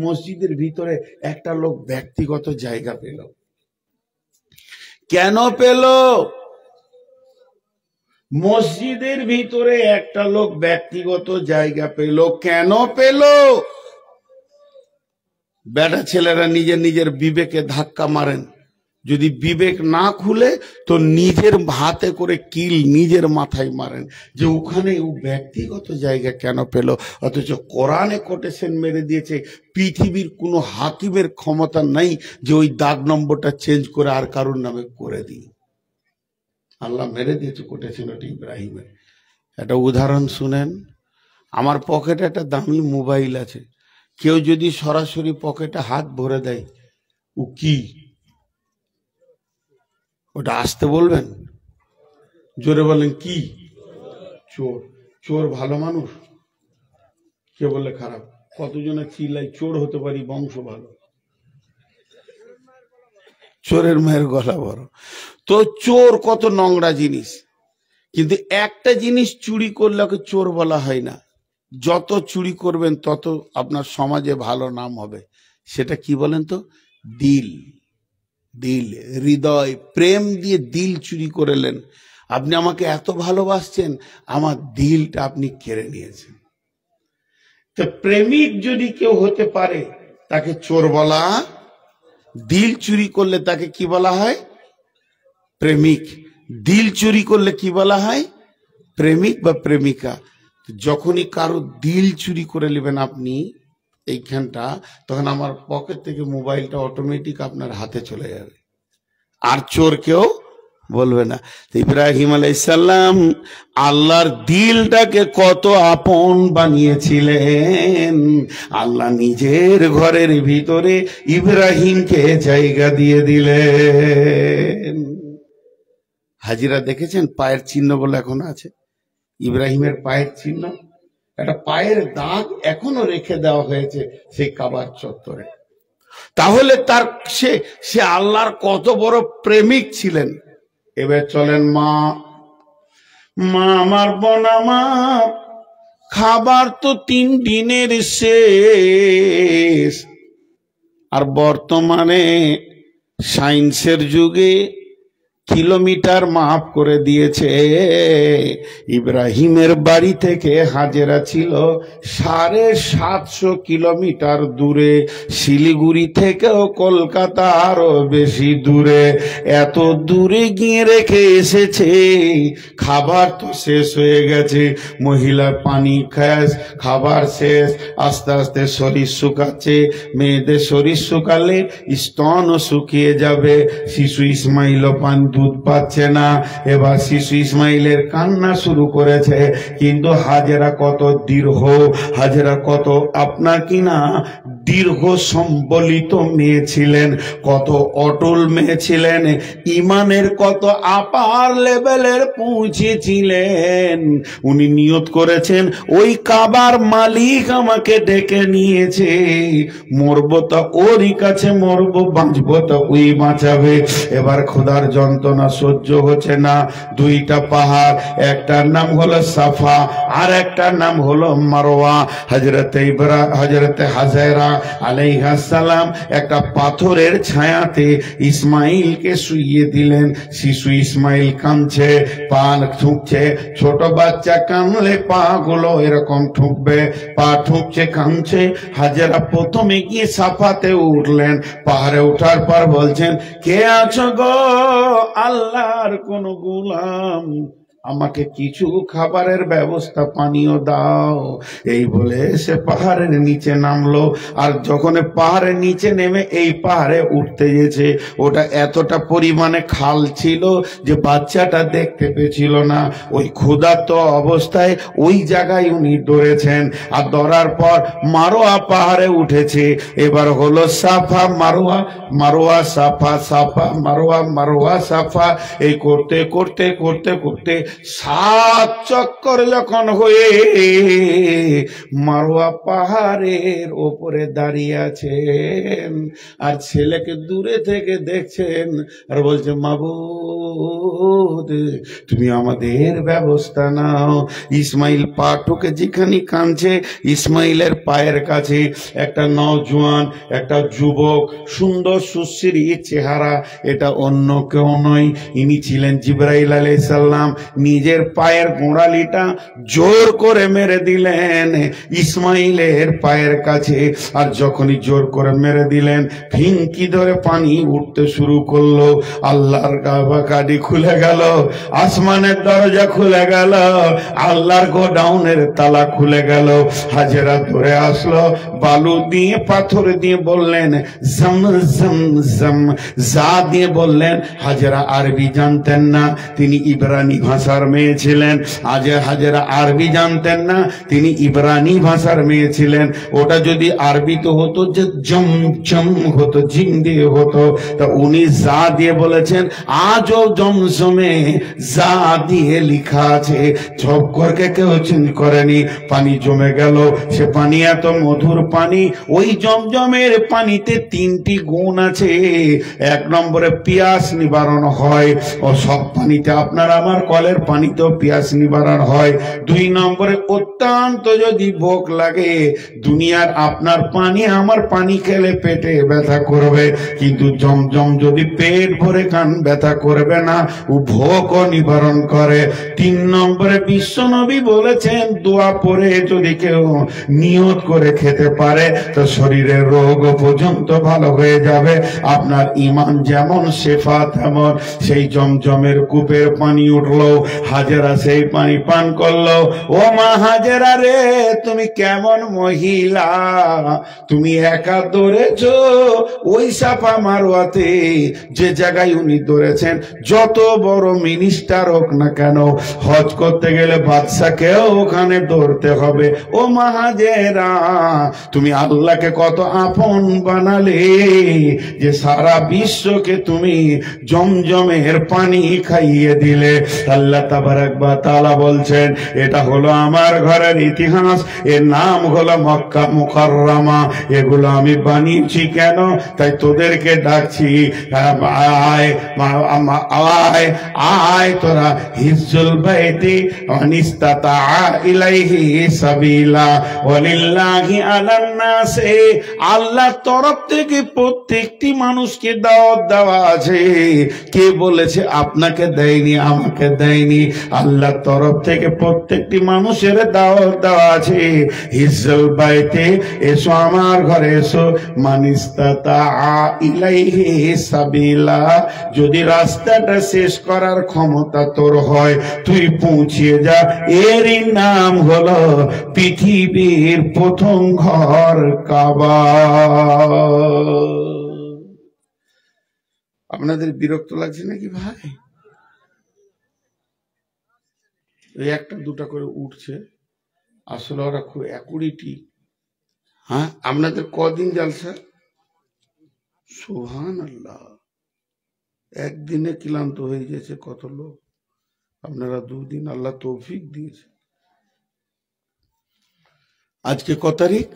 মসজিদের ভিতরে একটা লোক ব্যক্তিগত জায়গা পেল। কেন পেল? মসজিদের ভিতরে একটা লোক ব্যক্তিগত জায়গা পেল, কেন পেল? বেটা ছেলেরা নিজের নিজের বিবেকে ধাক্কা মারেন, যদি বিবেক না খুলে তো নিজের হাতে করে কিল নিজের মাথায় মারেন যে ওখানে ও ব্যক্তিগত জায়গা কেন পেল। অথচ কোরআনে কোটেশন মেরে দিয়েছে পৃথিবীর কোনো হাকিমের ক্ষমতা নাই যে ওই দাগ নম্বরটা চেঞ্জ করে আর কারোর নামে করে দিই। আল্লাহ মেরে দিয়েছে কোটেশন, ওটা ইব্রাহিমের। একটা উদাহরণ শুনেন। আমার পকেটে একটা দামি মোবাইল আছে, কেউ যদি সরাসরি পকেটে হাত ভরে দেয়, ও কি ওটা আসতে বলবেন? জোরে বলেন কি? চোর। চোর ভালো মানুষ? কে বলে খারাপ? কতজনে চিল্লাই চোর হতে পারি, বংশ ভালো। চোরের মায়ের গলা বড়। তো চোর কত নোংরা জিনিস, কিন্তু একটা জিনিস চুরি করলে ওকে চোর বলা হয় না। যত চুরি করবেন তত আপনার সমাজে ভালো নাম হবে। সেটা কি বলেন তো? দিল। দিল, হৃদয়, প্রেম দিয়ে দিল চুরি করলেন। আপনি আমাকে এত ভালোবাসছেন, আমার দিলটা আপনি কেড়ে নিয়েছেন। তো প্রেমিক যদি কেউ হতে পারে তাকে চোর বলা, দিল চুরি করলে তাকে কি বলা হয়? প্রেমিক। দিল চুরি করলে কি বলা হয়? প্রেমিক বা প্রেমিকা। যখনই কারো দিল চুরি করে নেবেন আপনি এইখানটা, তখন আমার পকেট থেকে মোবাইলটা অটোমেটিক আপনার হাতে চলে যাবে, আর চোর কেউ বলবে না। ইব্রাহিম আলাইহিস সালাম আল্লাহর দিলটাকে কত আপন বানিয়েছিলেন। আল্লাহ নিজের ঘরের ভিতরে ইব্রাহিমকে জায়গা দিয়ে দিলেন। হাজিরা দেখেছেন পায়ের চিহ্নগুলো এখনো আছে, ইব্রাহিমের পায়ের চিহ্ন। একটা পায়ের দাগ এখনো রেখে দেওয়া হয়েছে সেই কাবার চত্বরে। তাহলে তার সে আল্লাহর কত বড় প্রেমিক ছিলেন। এবার চলেন মা আমার বোন আমার, খাবার তো 3 দিনের শেষ। আর বর্তমানে সায়েন্সের যুগে কিলোমিটার মাপ করে দিয়েছে। ইব্রাহিমের বাড়ি থেকে হাজেরা ছিল 750 কিলোমিটার দূরে। শিলিগুড়ি থেকেও কলকাতা আরো বেশি দূরে। এত দূরে গিয়ে রেখে এসেছে, খাবার তো শেষ হয়ে গেছে। মহিলার পানি খাস, খাবার শেষ, আস্তে আস্তে শরীর শুকাচ্ছে। মেয়েদের শরীর শুকালে স্তনও শুকিয়ে যাবে। শিশু ইসমাইলও দুধ পাচ্ছে না। এবার শিশু ইসমাইলের কান্না শুরু করেছে। কিন্তু হাজেরা কত দীর্ঘ, হাজেরা কত আপনার কিনা দীর্ঘ সম্বলিত মেয়ে ছিলেন, কত অটল মেয়ে ছিলেন, ইমানের কত আপার লেভেলের পৌঁছেছিলেন। উনি নিয়ত করেছেন ওই কাবার মালিক আমাকে ডেকে নিয়েছে, মরবো তো ওরই কাছে মরবো, বাঁচবো তো ওই বাঁচাবে। এবার খোদার যন্ত্রণা সহ্য হচ্ছে না। 2টা পাহাড়, একটার নাম হলো সাফা আর একটার নাম হলো মারওয়া। হযরতে হাজেরা আলাইহিস সালাম একটা পাথরের ছায়াতে ইসমাইলকে শুইয়ে দিলেন। শিশু ইসমাইল কাঁদছে, পা ঠুকছে। ছোট বাচ্চা কানলে পা গুলো এরকম ঠুকবে, পা ঠুকছে, কাঁদছে। হাজেরা প্রথমে গিয়ে সাফাতে উঠলেন। পাহাড়ে ওঠার পর বলছেন, কে আছো গো? আল্লাহর কোন গোলাম। আমাকে কিছু খাবারের ব্যবস্থা পানীয় দাও। এই বলে সে পাহাড়ের নিচে নামলো। আর যখন পাহাড়ের নিচে নেমে এই পাহাড়ে উঠতে গেছে, ওটা এতটা পরিমাণে খাল ছিল যে বাচ্চাটা দেখতে পেয়েছিল না। ওই ক্ষুধার্ত অবস্থায় ওই জায়গায় উনি ধরেছেন। আর ধরার পর মারোয়া পাহাড়ে উঠেছে। এবার হলো সাফা মারোয়া, মারোয়া সাফা, সাফা মারোয়া, মারোয়া সাফা। এই করতে করতে করতে করতে 7 চক্কর যখন হয়ে মারোয়া পাহাড়ের ওপরে দাঁড়িয়ে আছেন, আর ছেলেকে দূরে থেকে দেখছেন আর বলছে, মাবুদ তুমি আমাদের ব্যবস্থা নাও। ইসমাইল পা ঠুকে যেখানে কাঁদছে, ইসমাইলের পায়ের কাছে একটা নওজোয়ান, একটা যুবক, সুন্দর সুশ্রী চেহারা, এটা অন্য কেউ নয়, ইনি ছিলেন জিবরাইল আলাইহিস সালাম। নিজের পায়ের গোড়ালিটা জোর করে মেরে দিলেন ইসমাইলের পায়ের কাছে। আর যখনই জোর করে মেরে দিলেন, ফিঙ্কি ধরে পানি উঠতে শুরু করলো। আল্লাহর গাড়ি খুলে গেল, আসমানের দরজা খুলে গেল, আল্লাহর গোডাউনের তালা খুলে গেল। হাজেরা ধরে আসলো, বালু দিয়ে পাথর দিয়ে বললেন জম জম জম, যা দিয়ে বললেন। হাজেরা আরবি জানতেন না, তিনি ইব্রানি ভাষার মেয়ে ছিলেন। হাজেরা আরবি জানতেন না, তিনি ইব্রানি ভাষার মেয়ে ছিলেন। ওটা যদি আরবি তো হতো যে জম জম হতো, জিম দিয়ে হতো, তা উনি যা দিয়ে বলেছেন। আজও জমজমে যা দিয়ে লিখা আছে, ঝপকরকে কেউ চেঞ্জ করেনি। পানি জমে গেল, সে পানি এত মধুর পানি। ওই জমজমের পানিতে 3টি গুণ আছে। 1 নম্বরে পিয়াস নিবারণ হয়, ও সব পানিতে, আপনার আমার কলের পানিতেও পিয়াস নিবারণ হয়। 2 নম্বরে অত্যন্ত যদি ভোক লাগে, দুনিয়ার আপনার পানি আমার পানি খেলে পেটে ব্যথা করবে, কিন্তু জমজম যদি পেট ভরে খান ব্যথা করবে না, ও ভোকও নিবারণ করে। 3 নম্বরে বিশ্ব নবী বলেছেন, দোয়া পড়ে যদি কেউ নিয়ত করে খেতে পারে তো শরীরের রোগ পর্যন্ত ভালো হয়ে যাবে। আপনার ইমান যেমন শেফা তেমন। সেই জমজমের কূপের পানি উঠলো, হাজেরা সেই পানি পান করলো। ও মা হাজেরা রে, তুমি কেমন মহিলা, তুমি একা ধরেছ ওই সাফা মারোয়াতে, যে জায়গায় উনি ধরেছেন। যত বড় মিনিস্টার হোক না কেন, হজ করতে গেলে বাদশাকেও ওখানে ধরতে হবে। ও মা হাজেরা, তুমি আল্লাহকে কত আপন বানালে যে সারা বিশ্বকে তুমি জমজমের পানি খাইয়ে দিলে। আল্লাহ তাবারাক ওয়া তাআলা বলছেন, এটা হলো আমার ঘরের ইতিহাস, এর নাম হলো মক্কা মুকাররমা। এগুলো আমি বানিয়েছি কেন, তাই তোদেরকে ডাকছি, আয় আয় আয় তোরা হিজ্জুল বাইতি অনিস্তাতা ইলাইহি সাবিলা ওয়ালিল্লাহি আলান নাসে। আল্লাহর তরফ থেকে প্রত্যেকটি মানুষকে দাওয়াত দেওয়া আছে। কে বলেছে আপনাকে দেয়নি, আমাকে দেয়নি? আল্লাহর তরফ থেকে প্রত্যেকটি মানুষের দাওয়াত দেওয়া আছে। হিজ্জুল বাইতে, এসো আমার ঘরে এসো, মানিস্তাতা ইলাইহি সাবিলা। যদি রাস্তাটা শেষ করার ক্ষমতা তোর হয়, তুই পৌঁছিয়ে যা। এরই নাম হলো পৃথিবীর প্রথম ঘর কাবা। আপনাদের বিরক্ত লাগছে নাকি ভাই? ওই 1টা 2টা করে উঠছে, আসলে ওরা খুব অ্যাকুরেটি। হ্যাঁ, আপনাদের কদিন জালসা? সুবহানাল্লাহ, একদিনে ক্লান্ত হয়ে গেছে কত লোক। আপনারা 2 দিন আল্লাহ তৌফিক দিয়েছে। আজকে কত তারিখ?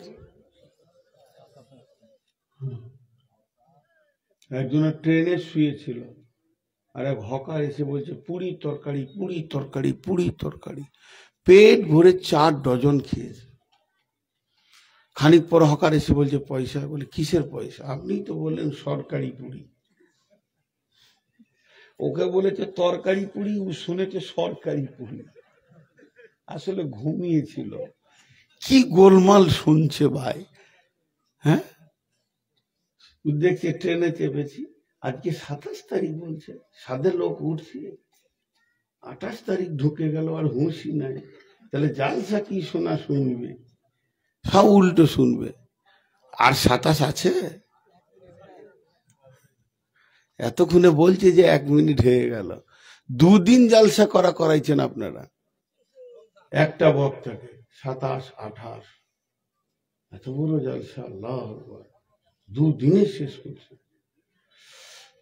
একজনের ট্রেনে শুয়েছিল, আর এক হকার এসে বলছে পুরি তরকারি, পুরি তরকারি, পুরি তরকারি। পেট ভরে 4 ডজন খেয়েছে। খানিক পর হকার এসে বলছে পয়সা। বলে কিসের পয়সা? আপনি তো বললেন সরকারি পুরি। ওকে বলেছে তরকারি পুরি, ও শুনেছে সরকারি পুরি। আসলে ঘুমিয়েছিল। কি গোলমাল শুনছে ভাই। হ্যাঁ, দেখছে ট্রেনে চেপেছি, আজকে 27 তারিখ বলছে, 7 লোক উঠছে। 28 তারিখ ঢুকে গেল আর হুঁশই নাই, তাহলে জালসা কি শোনা শুনবে? সব উল্টো শুনবে। আর 27 আছে, এতক্ষণে বলছে যে 1 মিনিট হয়ে গেল। 2 দিন জালসা করাইছেন আপনারা একটা বক্তাকে, 27, 28, এত বড় জালসা, আল্লাহ আকবার, 2 দিনে শেষ করছে।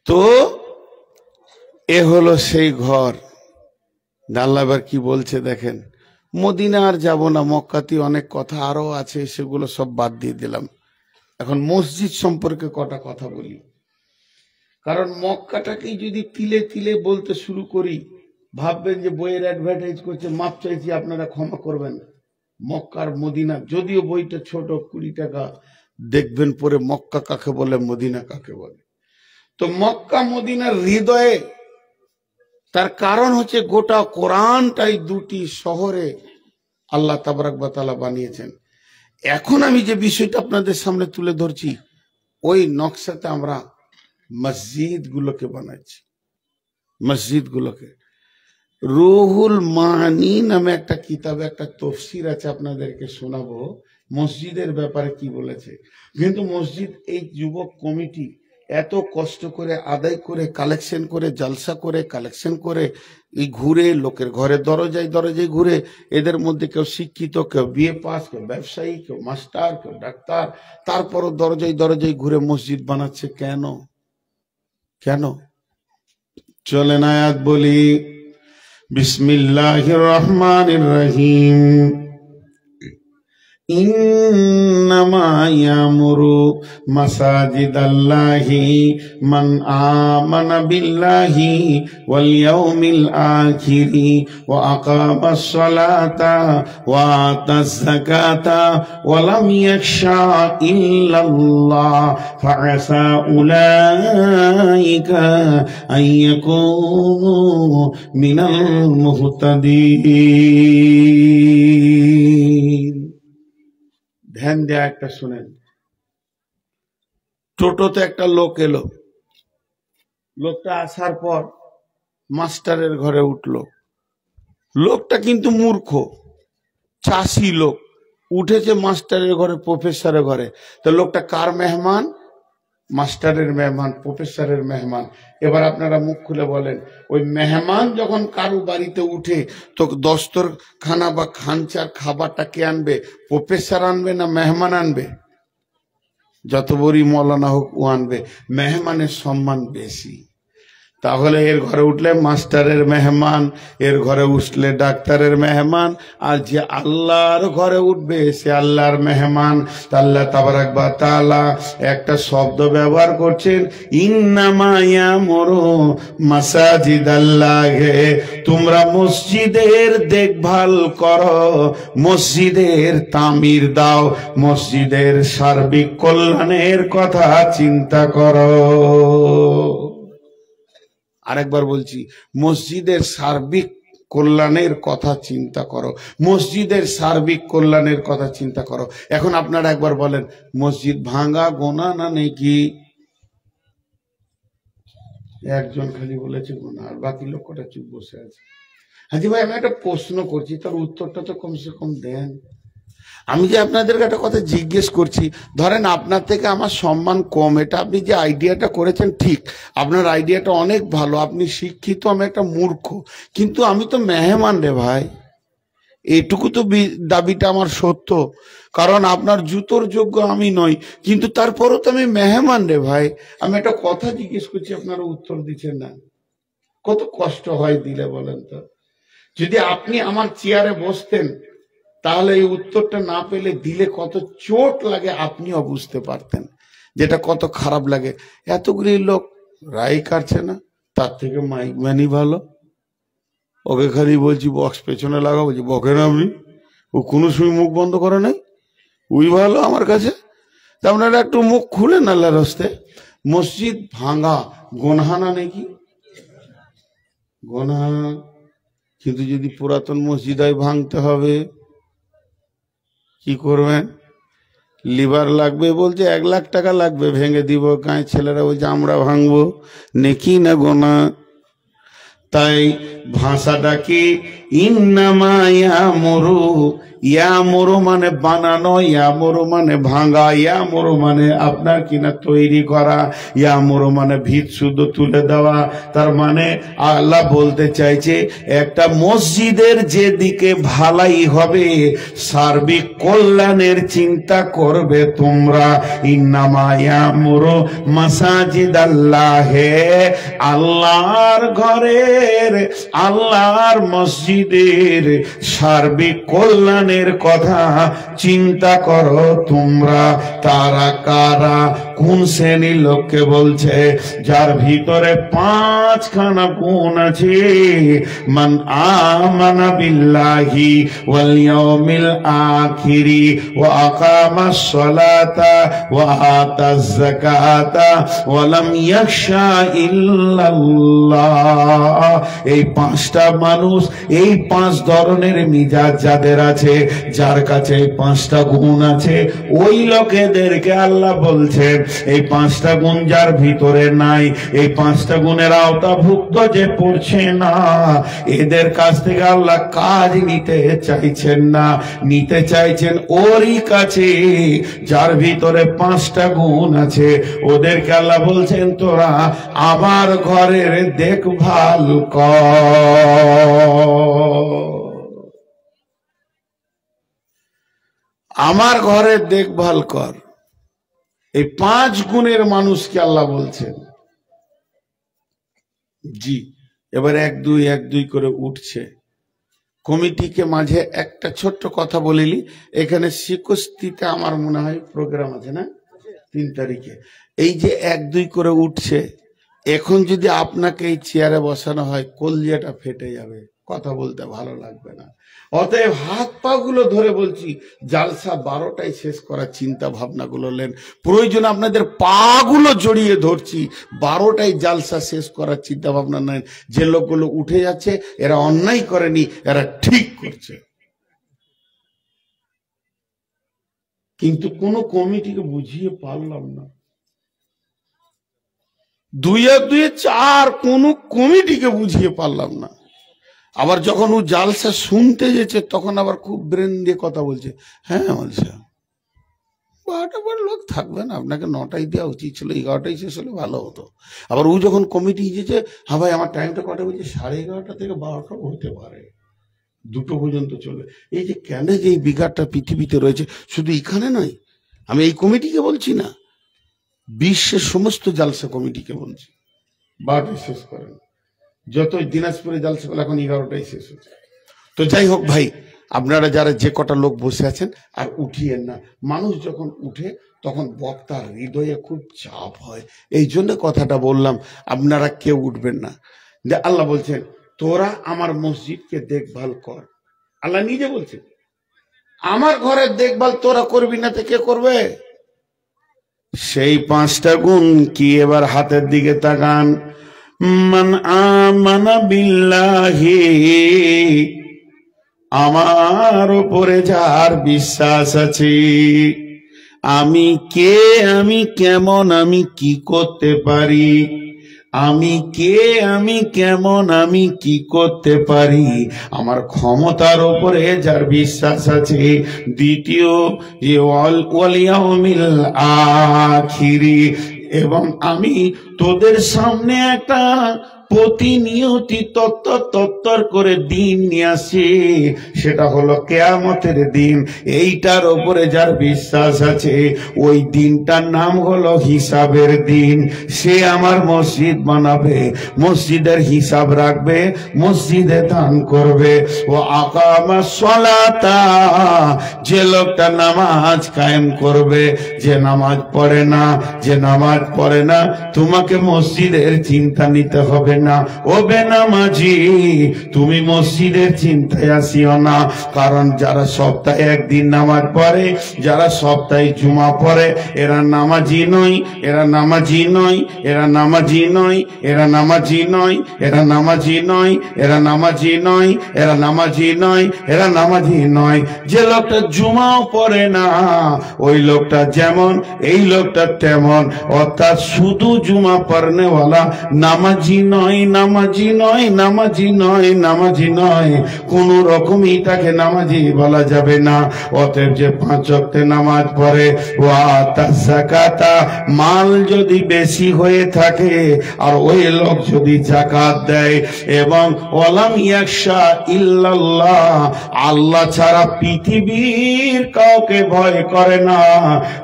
তো এ হলো সেই ঘর। আল্লাহ এবার কি বলছে দেখেন, মদিনা আর যাব না, মক্কাতে অনেক কথা আরো আছে, সেগুলো সব বাদ দিয়ে দিলাম। এখন মসজিদ সম্পর্কে কটা কথা বলি, কারণ মক্কাটাকেই যদি তিলে তিলে বলতে শুরু করি, ভাববেন যে বইয়ের অ্যাডভার্টাইজ করছে, মাপ চাইছি আপনারা ক্ষমা করবেন। মক্কার মদিনা, যদিও বইটা ছোট, 20 টাকা, দেখবেন পরে মক্কা কাকে বলে, মদিনা কাকে বলে। তো মক্কা মদিনার হৃদয়ে, তার কারণ হচ্ছে গোটা কোরআনটাই 2টি শহরে আল্লাহ তাবারাক ওয়া তাআলা বানিয়েছেন। এখন আমি যে বিষয়টা আপনাদের সামনে তুলে ধরছি, ওই নকশাতে আমরা মসজিদ গুলোকে বানাচ্ছি। মসজিদ গুলোকে রুহুল মানি নামে একটা কিতাবে একটা তফসির আছে, আপনাদেরকে শোনাবো মসজিদের ব্যাপারে কি বলেছে। কিন্তু মসজিদ এই যুবক কমিটি এত কষ্ট করে আদায় করে, কালেকশন করে, জলসা করে, কালেকশন করে, এই ঘুরে লোকের ঘরে দরজায় দরজায় ঘুরে, এদের মধ্যে কেউ শিক্ষিত, কেউ বিএ পাস, কেউ ব্যবসায়ী, কেউ মাস্টার, কেউ ডাক্তার, তারপরও দরজায় দরজায় ঘুরে মসজিদ বানাচ্ছে। কেন? কেন? চলেন আয়াত বলি। বিসমিল্লাহির রহমানির রহিম। ইন্নামা ইয়ামুরু মাসাজিদাল্লাহি মান আমানা বিল্লাহি ওয়াল ইয়াউমিল আখিরি ওয়া আকামাস সালাতা ওয়া আতাজ যাকাতা ওয়া লাম ইয়াখশা ইল্লাল্লাহ ফাআসা উলাইকা আন ইয়াকুনু মিনাল মুহতাদিন। ধ্যান দেয়া একটা শুনেন। টোটোতে একটা লোক এলো, লোকটা আসার পর মাস্টারের ঘরে উঠলো। লোকটা কিন্তু মূর্খ, চাষি লোক, উঠেছে মাস্টারের ঘরে, প্রফেসরের ঘরে। তো লোকটা কার মেহমান? মাস্টারের মেহমান, প্রফেসরের মেহমান। এবার আপনারা মুখ খুলে বলেন, ওই মেহমান যখন কারো বাড়িতে উঠে, তো দস্তরখানা বা খানচার খাবারটা কে আনবে? প্রফেসর আনবে না মেহমান আনবে? যত বড়ই মৌলানা হোক ও আনবে। মেহমানের সম্মান বেশি। তাহলে এর ঘরে উঠলে মাস্টারের মেহমান, এর ঘরে উঠলে ডাক্তারের মেহমান, আর যে আল্লাহর ঘরে উঠবে সে আল্লাহর মেহমান। আল্লাহ তাবারাক ওয়া তাআলা একটা শব্দ ব্যবহার করছেন, ইন্নামা ইয়ামুরু মাসাজিদাল্লাহি, তোমরা মসজিদের দেখভাল করো, মসজিদের তামির দাও, মসজিদের সার্বিক কল্যাণের কথা চিন্তা করো। আরেকবার বলছি, মসজিদের সার্বিক কল্যাণের কথা চিন্তা করো, মসজিদের সার্বিক কল্যাণের কথা চিন্তা করো। এখন আপনারা একবার বলেন, মসজিদ ভাঙা গোনা না নাকি? একজন খালি বলেছে গোনা, আর বাকি লোকটা চুপ বসে আছে। হাজি ভাই, আমি একটা প্রশ্ন করছি, তার উত্তরটা তো কমসে কম দেন। আমি যে আপনাদেরকে একটা কথা জিজ্ঞেস করছি, ধরেন আপনার থেকে আমার সম্মান কম, এটা আপনি যে আইডিয়াটা করেছেন ঠিক, আপনার আইডিয়াটা অনেক ভালো, আপনি শিক্ষিত, আমি একটা মূর্খ, কিন্তু আমি তো মেহমান রে ভাই। এইটুকু তো দাবিটা আমার সত্য, কারণ আপনার জুতোর যোগ্য আমি নই, কিন্তু তারপরও তো আমি মেহমান রে ভাই। আমি একটা কথা জিজ্ঞেস করছি, আপনারা উত্তর দিচ্ছেন না। কত কষ্ট হয় দিলে বলেন তো। যদি আপনি আমার চেয়ারে বসতেন, তাহলে এই উত্তরটা না পেলে দিলে কত চোট লাগে আপনিও বুঝতে পারতেন, যেটা কত খারাপ লাগে। এতগুলি লোক রায় কাটছে না, তার থেকে মাইক ম্যানই ভালো। ওকে খালি বলছি বক্স পেছনে লাগা, বলছি বকেন আপনি, ও কোনো সময় মুখ বন্ধ করে নাই, ওই ভালো আমার কাছে। তা আপনারা একটু মুখ খুলেন আল্লাহর হস্তে। মসজিদ ভাঙা গোনহানা নাকি? গোনা। কিন্তু যদি পুরাতন মসজিদ হয় ভাঙতে হবে, কি করবেন? লিভার লাগবে বলছে, 1 লাখ টাকা লাগবে, ভেঙে দিব। গায়ে ছেলেরা বলছে আমরা ভাঙবো, নেকি না গোনা? তাই ভাষাটা কি? ইন্নামা ইয়ামুরু, ইয়ামুরু মানে বানানো, ইয়ামুরু মানে ভাঙা, ইয়ামুরু মানে আপনার কিনা তৈরি করা, ইয়ামুরু মানে ভিত শুধু তুলে দেওয়া। তার মানে আল্লাহ বলতে চাইছে একটা মসজিদের যেদিকে ভালাই হবে, সার্বিক কল্যাণের চিন্তা করবে তোমরা। ইন্নামা ইয়ামুরু মাসাজিদাল্লাহে, আল্লাহর ঘরের, আল্লাহর মসজিদের সার্বিক কল্যাণের কথা চিন্তা করো তোমরা। তারা কারা? কোন শ্রেণীর লোককে বলছে? যার ভিতরে 5খানা গুণ আছে। মান আমানা বিল্লাহি ওয়াল ইয়াউমিল আখিরি ওয়া আকামাস সালাতা ওয়া আতাজ যাকাতা ওয়া লাম ইয়াখশা ইল্লাল্লাহ। এই 5টা মানুষ, এই 5 ধরনের মিজাজ যাদের আছে, যার কাছে এই 5টা গুণ আছে, ওই লোকেদেরকে আল্লাহ বলছেন এই 5টা গুণ যার ভিতরে নাই, এই 5টা গুণের আওতাভুক্ত যে পড়ছে না, এদের কাছ থেকে আল্লাহ কাজ নিতে চাইছেন না, নিতে চাইছেন ওরই কাছে যার ভিতরে 5টা গুণ আছে। ওদেরকে আল্লাহ বলছেন তোরা আমার ঘরের দেখভাল কর, আমার ঘরের দেখভাল কর। এই 5 গুণের মানুষকে আল্লাহ বলছেন। জি, এবার 1-2 করে উঠছে। কমিটিকে মাঝে একটা ছোট্ট কথা বলিলি, এখানে 61তে আমার মনে হয় প্রোগ্রাম আছে না, 3 তারিখে। এই যে 1-2 করে উঠছে, এখন যদি আপনাকে এই চেয়ারে বসানো হয়, কলজিয়াটা ফেটে যাবে, কথা বলতে ভালো লাগবে না। অতএব হাত পা গুলো ধরে বলছি, জালসা 12টায় শেষ করার চিন্তা ভাবনা গুলো নেন। প্রয়োজন আপনাদের পা গুলো জড়িয়ে ধরছি, 12টায় জালসা শেষ করার চিন্তা ভাবনা নেন। যে লোকগুলো উঠে যাচ্ছে, এরা অন্যায় করেনি, এরা ঠিক করছে। কিন্তু কোন কমিটিকে বুঝিয়ে পারলাম না। 2 আর 2 4, কোন কমিটিকে বুঝিয়ে পারলাম না। আবার যখন ও জালসা শুনতে যেছে, তখন আবার খুব ব্রেন দিয়ে কথা বলছে। হ্যাঁ বলছে 12টা লোক থাকবে না, আপনাকে 9টায় দেওয়া উচিত ছিল, 11টায় শেষ হলে ভালো হতো। আবার ও যখন কমিটি গিয়েছে, হ্যাঁ ভাই আমার টাইমটা কটা বলছে, 11:30 থেকে 12টা হতে পারে, 2টো পর্যন্ত চলবে। এই যে কেন যে এই বিঘারটা পৃথিবীতে রয়েছে, শুধু এখানে নয়, আমি এই কমিটিকে বলছি না, বিশ্বের সমস্ত জালসা কমিটিকে বলছি, 12টায় শেষ করেন। যতই দিনাজপুরে জালসা করলে এখন 11টায় শেষ হচ্ছে। তো যাই হোক ভাই, আপনারা যারা যে কটা লোক বসে আছেন আর উঠিয়েন না। মানুষ যখন উঠে তখন বক্তার হৃদয়ে খুব চাপ হয়, এই জন্য কথাটা বললাম। আপনারা কেউ উঠবেন না। যে আল্লাহ বলছেন তোরা আমার মসজিদকে দেখভাল কর। আল্লাহ নিজে বলছেন আমার ঘরের দেখভাল তোরা করবি না, তো কে করবে? সেই 5টা গুণ কি? এবার হাতের দিকে তাকান। মান আমানা বিল্লাহি, আমার উপরে যার বিশ্বাস আছে। আমি কে, আমি কেমন, আমি কি করতে পারি, আমি কে, আমি কেমন, আমি কি করতে পারি, আমার ক্ষমতার উপরে যার বিশ্বাস আছে। দ্বিতীয় যে ওয়াল ইয়াউমিল আখিরি, এবং আমি তোদের সামনে একটা প্রতিনিয়তি তত্তর করে দিন নিয়ে আসি, সেটা হলো কিয়ামতের দিন। এইটার উপরে যার বিশ্বাস আছে, ওই দিনটার নাম হলো হিসাবের দিন। সে আমার মসজিদ বানাবে, মসজিদের হিসাব রাখবে, মসজিদে দান করবে। ও আকামাস সালাতা, যে লোকটা নামাজ কায়েম করবে, যে নামাজ পড়ে না, যে নামাজ পড়ে না, তোমাকে মসজিদের চিন্তা নিতে হবে না। ও বেনামাজি, তুমি মসজিদের চিন্তায় আসিও না। কারণ যারা সপ্তাহে একদিন নামাজ পড়ে, যারা সপ্তাহে জুমা পড়ে, এরা নামাজি নয়, এরা নামাজি নয়, এরা নামাজি নয়, এরা নামাজি নয়, এরা নামাজি নয়, এরা নামাজি নয়, এরা নামাজি নয়, এরা নামাজি নয়। যে লোকটা জুমাও পড়ে না, ওই লোকটা যেমন, এই লোকটা তেমন। অর্থাৎ শুধু জুমা পড়নেওয়ালা নামাজি নয়, নয়, নামাজি নয়, নামাজি নয়, নামাজি নয়, কোন রকমই তাকে নামাজি বলা যাবে না। অতএব যে 5 ওয়াক্তে নামাজ পড়ে, ওয়া তাযাকাতা, মাল যদি বেশি হয়ে থাকে আর ওই লোক যদি যাকাত দেয়, এবং ওয়ালাম ইয়াখশা ইল্লাল্লাহ, আল্লাহ ছাড়া পৃথিবীর কাউকে ভয় করে না,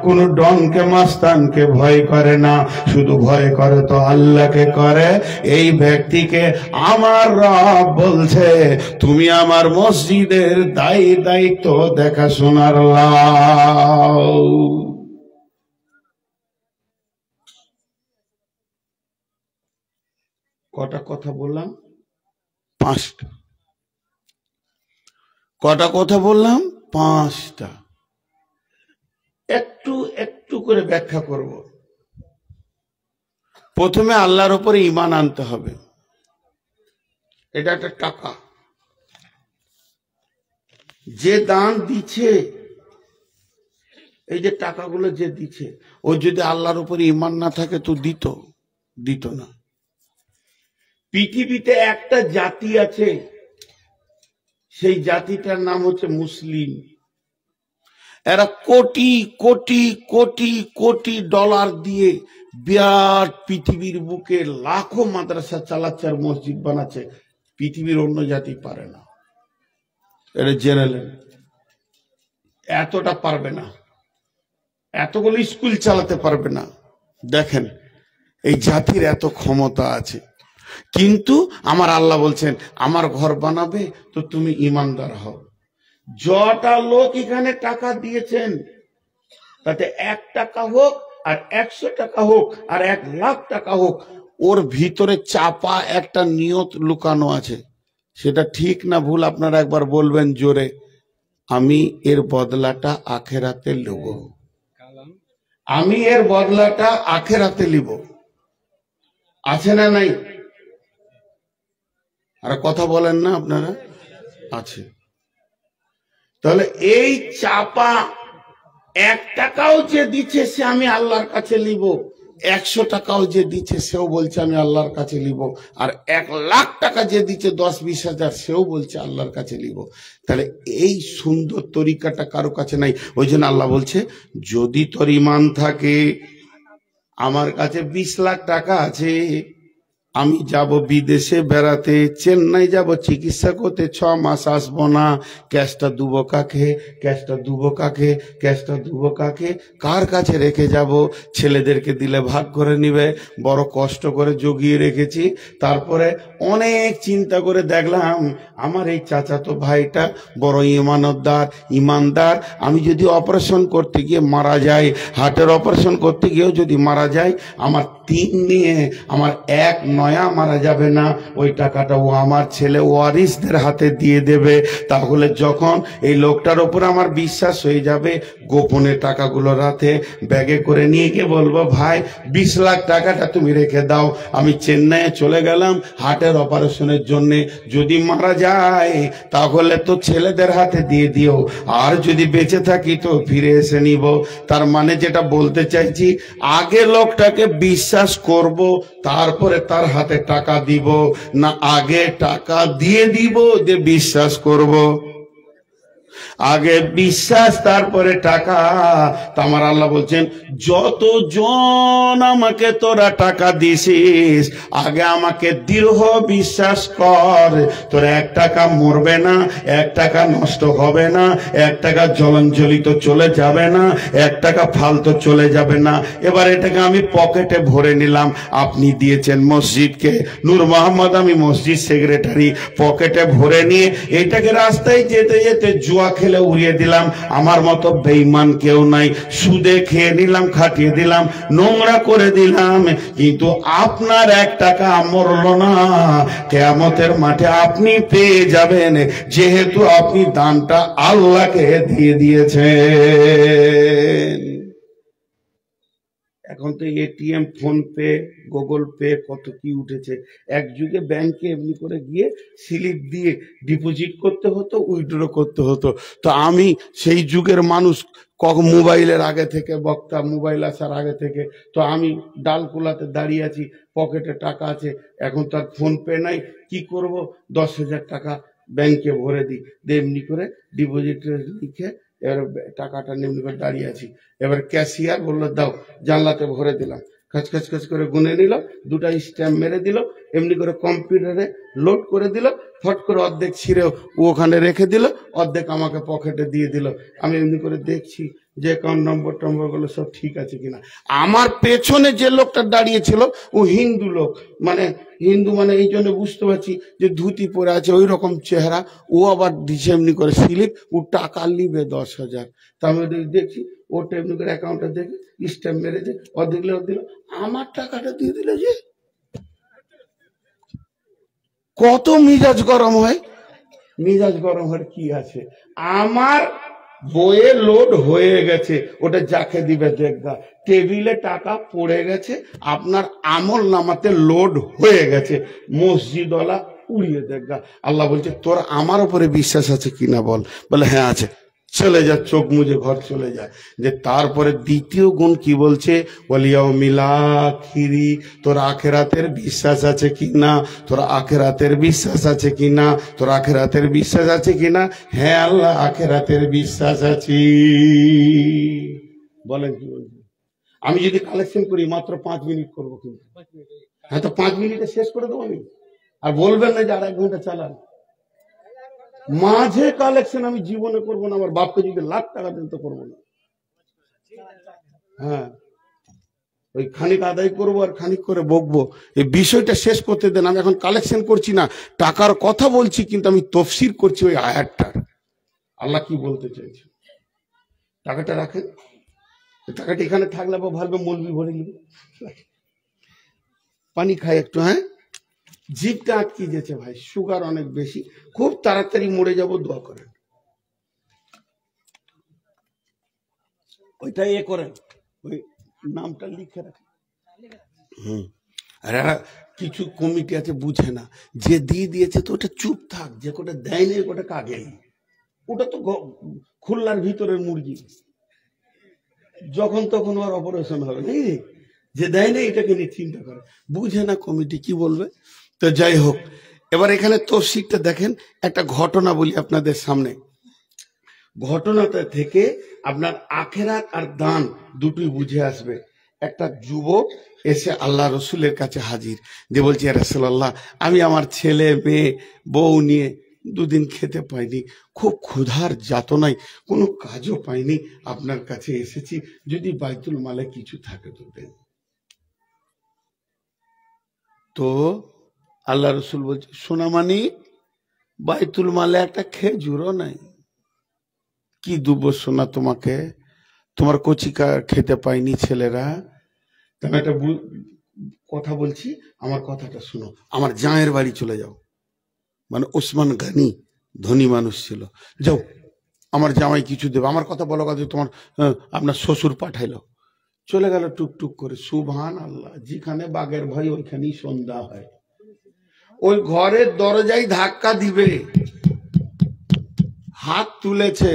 কোন ডনকে মাস্তানকে ভয় করে না, শুধু ভয় করে তো আল্লাহকে করে, এই ব্যক্তিকে আমার রব বলছে তুমি আমার মসজিদের দায়িত্ব দেখাশোনার লাও। কটা কথা বললাম? 5টা। কটা কথা বললাম? 5টা। একটু একটু করে ব্যাখ্যা করব। প্রথমে আল্লাহর উপরে ঈমান আনতে হবে। এটা একটা টাকা, যে দান দিচ্ছে, এই যে টাকাগুলো যে দিচ্ছে, ও যদি আল্লাহর উপরে ঈমান না থাকে তো দিত না। পৃথিবীতে একটা জাতি আছে, সেই জাতিটার নাম হচ্ছে মুসলিম। এরা কোটি কোটি কোটি কোটি ডলার দিয়ে বিরাট পৃথিবীর বুকে লাখো মাদ্রাসা চালাচ্ছে আর মসজিদ বানাচ্ছে। পৃথিবীর অন্য জাতি পারে না, এটা জেনে নেন। এতটা পারবে না, এতগুলো স্কুল চালাতে পারবে না। দেখেন এই জাতির এত ক্ষমতা আছে, কিন্তু আমার আল্লাহ বলছেন আমার ঘর বানাবে তো তুমি ইমানদার হও। যটা লোক এখানে টাকা দিয়েছেন, তাতে 1 টাকা হোক আর 100 টাকা হোক আর 1 লাখ টাকা হোক, ওর ভিতরে চাপা একটা নিয়ত লুকানো আছে। সেটা ঠিক না ভুল আপনারা একবার বলবেন জোরে, আমি এর বদলাটা আখেরাতে নেব, আমি এর বদলাটা আখেরাতে নিব। আছে না নাই? আর কথা বলেন না আপনারা? আছে। তাহলে এই চাপা 1 টাকাও যে দিচ্ছে সে আমি আল্লাহর কাছে নিব, 100 টাকাও যে দিচ্ছে সেও বলছে আমি আল্লাহর কাছে নিব, আর 1 লাখ টাকা যে দিচ্ছে 10-20 হাজার সেও বলছে আল্লাহর কাছে নিব। তাহলে এই সুন্দর তরিকাটা কারো কাছে নাই। ওই জন্য আল্লাহ বলছে যদি তোর ঈমান থাকে, আমার কাছে 20 লাখ টাকা আছে, আমি যাব বিদেশে বেড়াতে, চেন্নাই যাব চিকিৎসা করতে, 6 মাস আসবো না, ক্যাশটা দুবো কাকে, ক্যাশটা দুবো কাকে, ক্যাশটা দুবো কাকে, কার কাছে রেখে যাব? ছেলেদেরকে দিলে ভাগ করে নিবে, বড় কষ্ট করে জগিয়ে রেখেছি। তারপরে অনেক চিন্তা করে দেখলাম আমার এই চাচাতো ভাইটা বড় ইমানদার, আমি যদি অপারেশন করতে গিয়ে মারা যাই, হার্টের অপারেশন করতে গিয়েও যদি মারা যাই, আমার 3 নিয়ে আমার 1 নয়া মারা যাবে না, ওই টাকাটা ও আমার ছেলে ওয়ারিসদের হাতে দিয়ে দেবে। তাহলে যখন এই লোকটার উপর আমার বিশ্বাস হয়ে যাবে, গোপনে টাকাগুলো রাতে ব্যাগে করে নিয়ে গিয়ে বলবো ভাই 20 লাখ টাকাটা তুমি রেখে দাও, আমি চেন্নাইয়ে চলে গেলাম হার্টের অপারেশনের জন্য, যদি মারা যায় তাহলে তো ছেলেদের হাতে দিয়ে দিও, আর যদি বেঁচে থাকি তো ফিরে এসে নিব। তার মানে যেটা বলতে চাইছি, আগে লোকটাকে বিশ্বাস করব, তারপরে তার হাতে টাকা দিব না, আগে টাকা দিয়ে দিব যে বিশ্বাস করব? আগে বিশ্বাস তারপরে টাকা। তো আমার আল্লাহ বলছেন যতজন আমাকে তোরা টাকা দিছিস, আগে আমাকে দৃঢ় বিশ্বাস কর, তোর 1 টাকা মরবে না, 1 টাকা নষ্ট হবে না, 1 টাকা জলঞ্জলিত চলে যাবে না, 1 টাকা ফালতু চলে যাবে না। এবার এটাকে আমি পকেটে ভরে নিলাম, আপনি দিয়েছেন মসজিদকে, নূর মোহাম্মদ আমি মসজিদ সেক্রেটারি, পকেটে ভরে নিয়ে এটাকে রাস্তায় যেতে যেতে জুয়া খেলে উড়িয়ে দিলাম। আমার মতো বেঈমান কেউ নাই, সুদে খেয়ে নিলাম, খাটিয়ে দিলাম, নোংরা করে দিলাম, কিন্তু আপনার 1 টাকা মরলো না। কিয়ামতের মাঠে আপনি পেয়ে যাবেন, যেহেতু আপনি দানটা আল্লাহকে দিয়ে দিয়েছেন। এখন তো ATM, phone pay, Google pay, কত কি উঠেছে। এক যুগে ব্যাংকে এমনি করে গিয়ে স্লিপ দিয়ে ডিপোজিট করতে হতো, উইথড্র করতে হতো। তো আমি সেই যুগের মানুষ, মোবাইলের আগে থেকে, বক্তা মোবাইল আসার আগে থেকে, তো আমি ডালকুলাতে দাঁড়িয়ে আছি, পকেটে টাকা আছে। এখন তার ফোন পে নাই, কি করব? 10,000 টাকা ব্যাংকে ভরে দিই, এমনি করে ডিপোজিট লিখে এবার টাকাটা এমনি করে দাঁড়িয়ে আছি। এবার ক্যাশিয়ার বললো দাও, জানলাতে ভরে দিলাম, খাচ খাচ খাচ করে গুনে নিল, দুটা স্ট্যাম্প মেরে দিল, এমনি করে কম্পিউটারে লোড করে দিল, ফট করে অর্ধেক ছিঁড়েও ও ওখানে রেখে দিল, অর্ধেক আমাকে পকেটে দিয়ে দিল। আমি এমনি করে দেখছি যে অ্যাকাউন্ট নম্বর টম্বর গুলো সব ঠিক আছে কিনা। আমার পেছনে যে লোকটা দাঁড়িয়েছিল ও হিন্দু লোক, মানে হিন্দু, মানে এই জন্য বুঝতে পারছি যে ধুতি পরে আছে, ওই রকম চেহারা। ও আবার দিছে এমনি করে স্লিপ, ও টাকা নিবে 10,000। তা আমি দেখছি ওটা এমনি করে অ্যাকাউন্টটা দেখে স্ট্যাম্প মেরে দিয়ে অর্ধেক দিল, আমার টাকাটা দিয়ে দিল। যে কত মিজাজ গরম হয়! মিজাজ গরম হওয়ার কি আছে? আমার বইয়ে লোড হয়ে গেছে, ওটা যাকে দিবে দেখবা। টেবিলে টাকা পড়ে গেছে, আপনার আমল নামাতে লোড হয়ে গেছে, মসজিদওয়ালা উড়িয়ে দেখবা। আল্লাহ বলছে তোর আমার উপরে বিশ্বাস আছে কিনা বল। বলে হ্যাঁ আছে। চলে যা, চোখ মুজে ঘর চলে যায়। যে তারপরে দ্বিতীয় গুণ কি বলছে? ওয়ালিয়াও মিলাখিরি, তোর আখেরাতের বিশ্বাস আছে কিনা, তোর আখেরাতের বিশ্বাস আছে কিনা, তোর আখেরাতের বিশ্বাস আছে কিনা? হ্যাঁ আল্লাহ, আখেরাতের বিশ্বাস আছে। বলেন কি বলছেন? আমি যদি কালেকশন করি মাত্র 5 মিনিট করবো, কিন্তু হ্যাঁ, তো 5 মিনিটে শেষ করে দেবো আমি। আর বলবেন না যে আর 1 ঘন্টা চালান। মাঝে কালেকশন আমি জীবনে করবো না, আমার বাপকে যদি লাখ টাকা দেন তো করবো না। হ্যাঁ, ওই খানিক আদায় করবো আর খানিক করে বকবো। এই বিষয়টা শেষ করতে দেন। আমি এখন কালেকশন করছি না, টাকার কথা বলছি, কিন্তু আমি তফসির করছি ওই আয়াতটার। আল্লাহ কি বলতে চাইছে? টাকাটা রাখেন, টাকাটা এখানে থাকলে বা ভাববে মলবি ভরে নিবে। পানি খাই একটু। হ্যাঁ, জিভটা আটকে যেছে ভাই, সুগার অনেক বেশি, খুব তাড়াতাড়ি মরে যাব, দোয়া করেন। ওইটা করেন, ওই নামটা লিখে রাখেন। আর কিছু কমিটি আছে বুঝে না, যে দিয়ে দিয়েছে তো ওটা চুপ থাক, যে কোটা দেয়নি ওটা কাগে। ওটা তো খুলনার ভিতরের মুরগি, যখন তখন ওর অপারেশন হবে নাকি। যে দেয় না এটাকে নিয়ে চিন্তা করে, বুঝে না কমিটি কি বলবে। তো যাই হোক, এবার এখানে তফসিরটা দেখেন। একটা ঘটনা বলি আপনাদের সামনে। ঘটনাটা থেকে আপনার আখেরাত আর দান দুটোই বুঝে আসবে। একটা যুবক এসে আল্লাহ রসুলের কাছে হাজির, যে বলছে ইয়া রাসূলুল্লাহ, আমি আমার ছেলে মেয়ে বউ নিয়ে 2 দিন খেতে পাইনি, খুব ক্ষুধার যাতনায়, কোনো কাজও পাইনি, আপনার কাছে এসেছি, যদি বাইতুল মালে কিছু থাকে তো দেন। তো আল্লাহ রসুল বলছে, সোনামানি, বাইতুল মালে একটা খেজুরও নাই, কি দুবো সোনা তোমাকে, তোমার কচিকা খেতে পাইনি ছেলেরা। আমি একটা কথা বলছি, আমার কথাটা শুনো। আমার জায়ের বাড়ি চলে যাও। মানে ওসমান গনি ধনী মানুষ ছিল। যাও, আমার জামাই কিছু দেবে, আমার কথা বলো, কথা তোমার আপনার শ্বশুর পাঠাইলো। চলে গেল টুকটুক করে। সুবহান আল্লাহ, যেখানে বাঘের ভয় ওইখানেই সন্ধ্যা হয়। ওই ঘরের দরজায় ধাক্কা দিবে, হাত তুলেছে,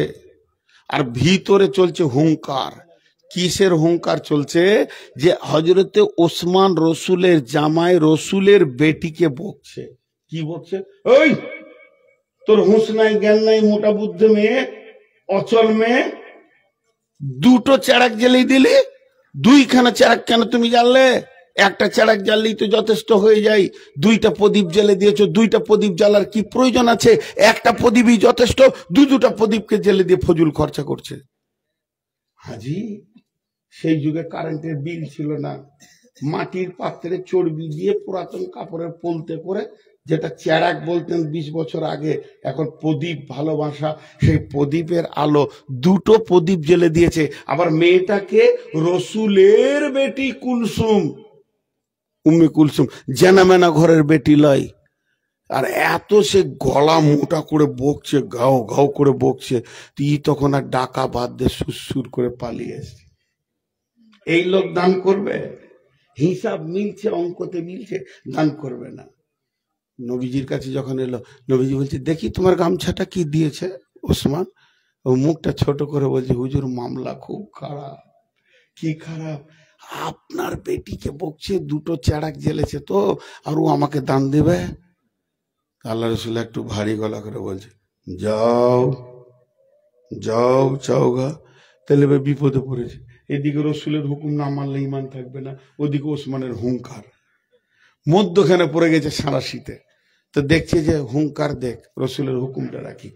আর ভিতরে চলছে হুঙ্কার। কিসের হুঙ্কার চলছে? যে হযরতে ওসমান রসুলের জামাই রসুলের বেটিকে বকছে। কি বকছে? ওই তোর হুঁশ নাই, জ্ঞান নাই, মোটা বুদ্ধি মেয়ে, অচল মেয়ে, 2টো চেরাক জ্বালিয়ে দিলে। 2খানা চেরাক কেন তুমি জ্বাললে? একটা চেরাক জ্বাললেই তো যথেষ্ট হয়ে যায়। 2টা প্রদীপ জ্বালে দিয়েছো, 2টা প্রদীপ জ্বালার কি প্রয়োজন আছে? একটা প্রদীপই যথেষ্ট, 2টা প্রদীপকে জ্বালে দিয়ে ফজুল খরচা করছে। হাজি, সেই যুগে কারেন্টের বিল ছিল না, মাটির পাত্রে চর্বি দিয়ে পুরাতন কাপড়ের পলতে করে, যেটা চেরাক বলতেন 20 বছর আগে, এখন প্রদীপ ভালোবাসা, সেই প্রদীপের আলো, 2টো প্রদীপ জ্বেলে দিয়েছে। আবার মেয়েটাকে রসুলের বেটি কুলসুম, উম্মে কুলসুম, জানামেনা ঘরের বেটি লয়। আর এত সে গলা মোটা করে বকছে, গাও গাও করে বকছে। তখন আর ডাকা বাদ দিয়ে সুর করে পালিয়ে এসছে। এই লোক দান করবে? হিসাব মিলছে, অঙ্কতে মিলছে, দান করবে না। নবীজির কাছে যখন এলো, নবীজি বলছে, দেখি তোমার গামছাটা কি দিয়েছে ওসমান। ও মুখটা ছোট করে বলছে, হুজুর মামলা খুব খারাপ। কি খারাপ? আপনার বেটিকে বকছে, দুটো চেড়াক জ্বেলেছে তো, আর ও আমাকে দান দেবে? আল্লাহ রসুল একটু ভারী গলা করে বলছে, যাও যাও চাও গা। তাহলে বিপদে পড়েছে। এদিকে রসুলের হুকুম না মানলে ইমান থাকবে না, ওদিকে ওসমানের হুঙ্কার, মধ্যখানে পড়ে গেছে সারা শীতে। তো দেখছে যে হুঙ্কার দেখ, রসুলের হুকুমটা রাখি।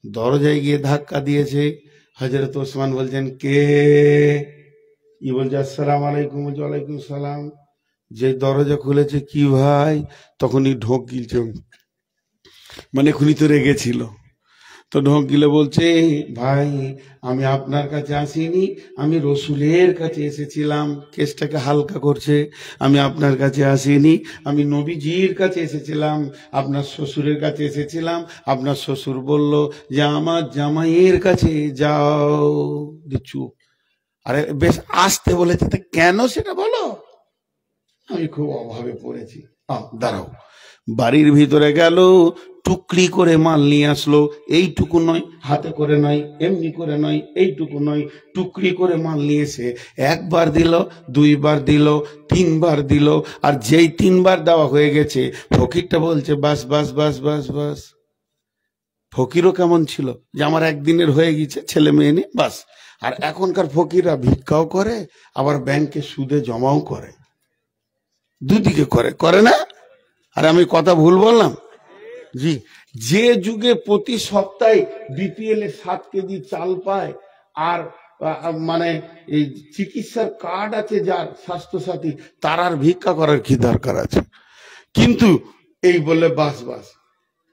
দরজায় গিয়ে ধাক্কা দিয়েছে। হযরত ওসমান বলছেন, কে? ই বলছে, আসসালাম আলাইকুম। ওয়ালাইকুম সালাম। যে দরজা খুলেছে, কি ভাই? তখনই ঢোক গিলছে, মানে খুনি তো রেগেছিল। তো ঢোক গিলে বলছে, ভাই আমি আপনার কাছে আসিনি, আমি রসুলের কাছে এসেছিলাম। কেসটাকে হালকা করছে। আমি আপনার কাছে আসিনি, আমি নবীজির কাছে এসেছিলাম, আপনার শ্বশুরের কাছে এসেছিলাম। আপনার শ্বশুর বলল যে আমার জামাইয়ের কাছে যাও। চুপ। আরে বেশ আসতে বলেছে, তা কেন সেটা বলো। আমি খুব অভাবে পড়েছি। দাঁড়াও। বাড়ির ভিতরে গেল, টুকরি করে মাল নিয়ে আসলো। এইটুকু নয়, হাতে করে নয়, এমনি করে নয়, এইটুকু নয়, টুকরি করে মাল নিয়েছে। একবার দিল, দুইবার দিল, তিনবার দিল। আর যেই তিনবার দেওয়া হয়ে গেছে, ফকিরটা বলছে, বাস বাস বাস বাস বাস। ফকিরও কেমন ছিল, যে আমার একদিনের হয়ে গেছে, ছেলে মেয়ে নিয়ে বাস। আর এখনকার ফকিররা ভিক্ষাও করে, আবার ব্যাংকে সুদে জমাও করে, দুদিকে করে, করে না? আর আমি কথা ভুল বললাম? জি। যে যুগে প্রতি সপ্তাহে বিপিএল এ 7 কেজি চাল পায়, আর মানে এই চিকিৎসার কার্ড আছে যার, স্বাস্থ্যসাথী, তার আর ভিক্ষা করার কি দরকার আছে? কিন্তু এই বলে বাস বাস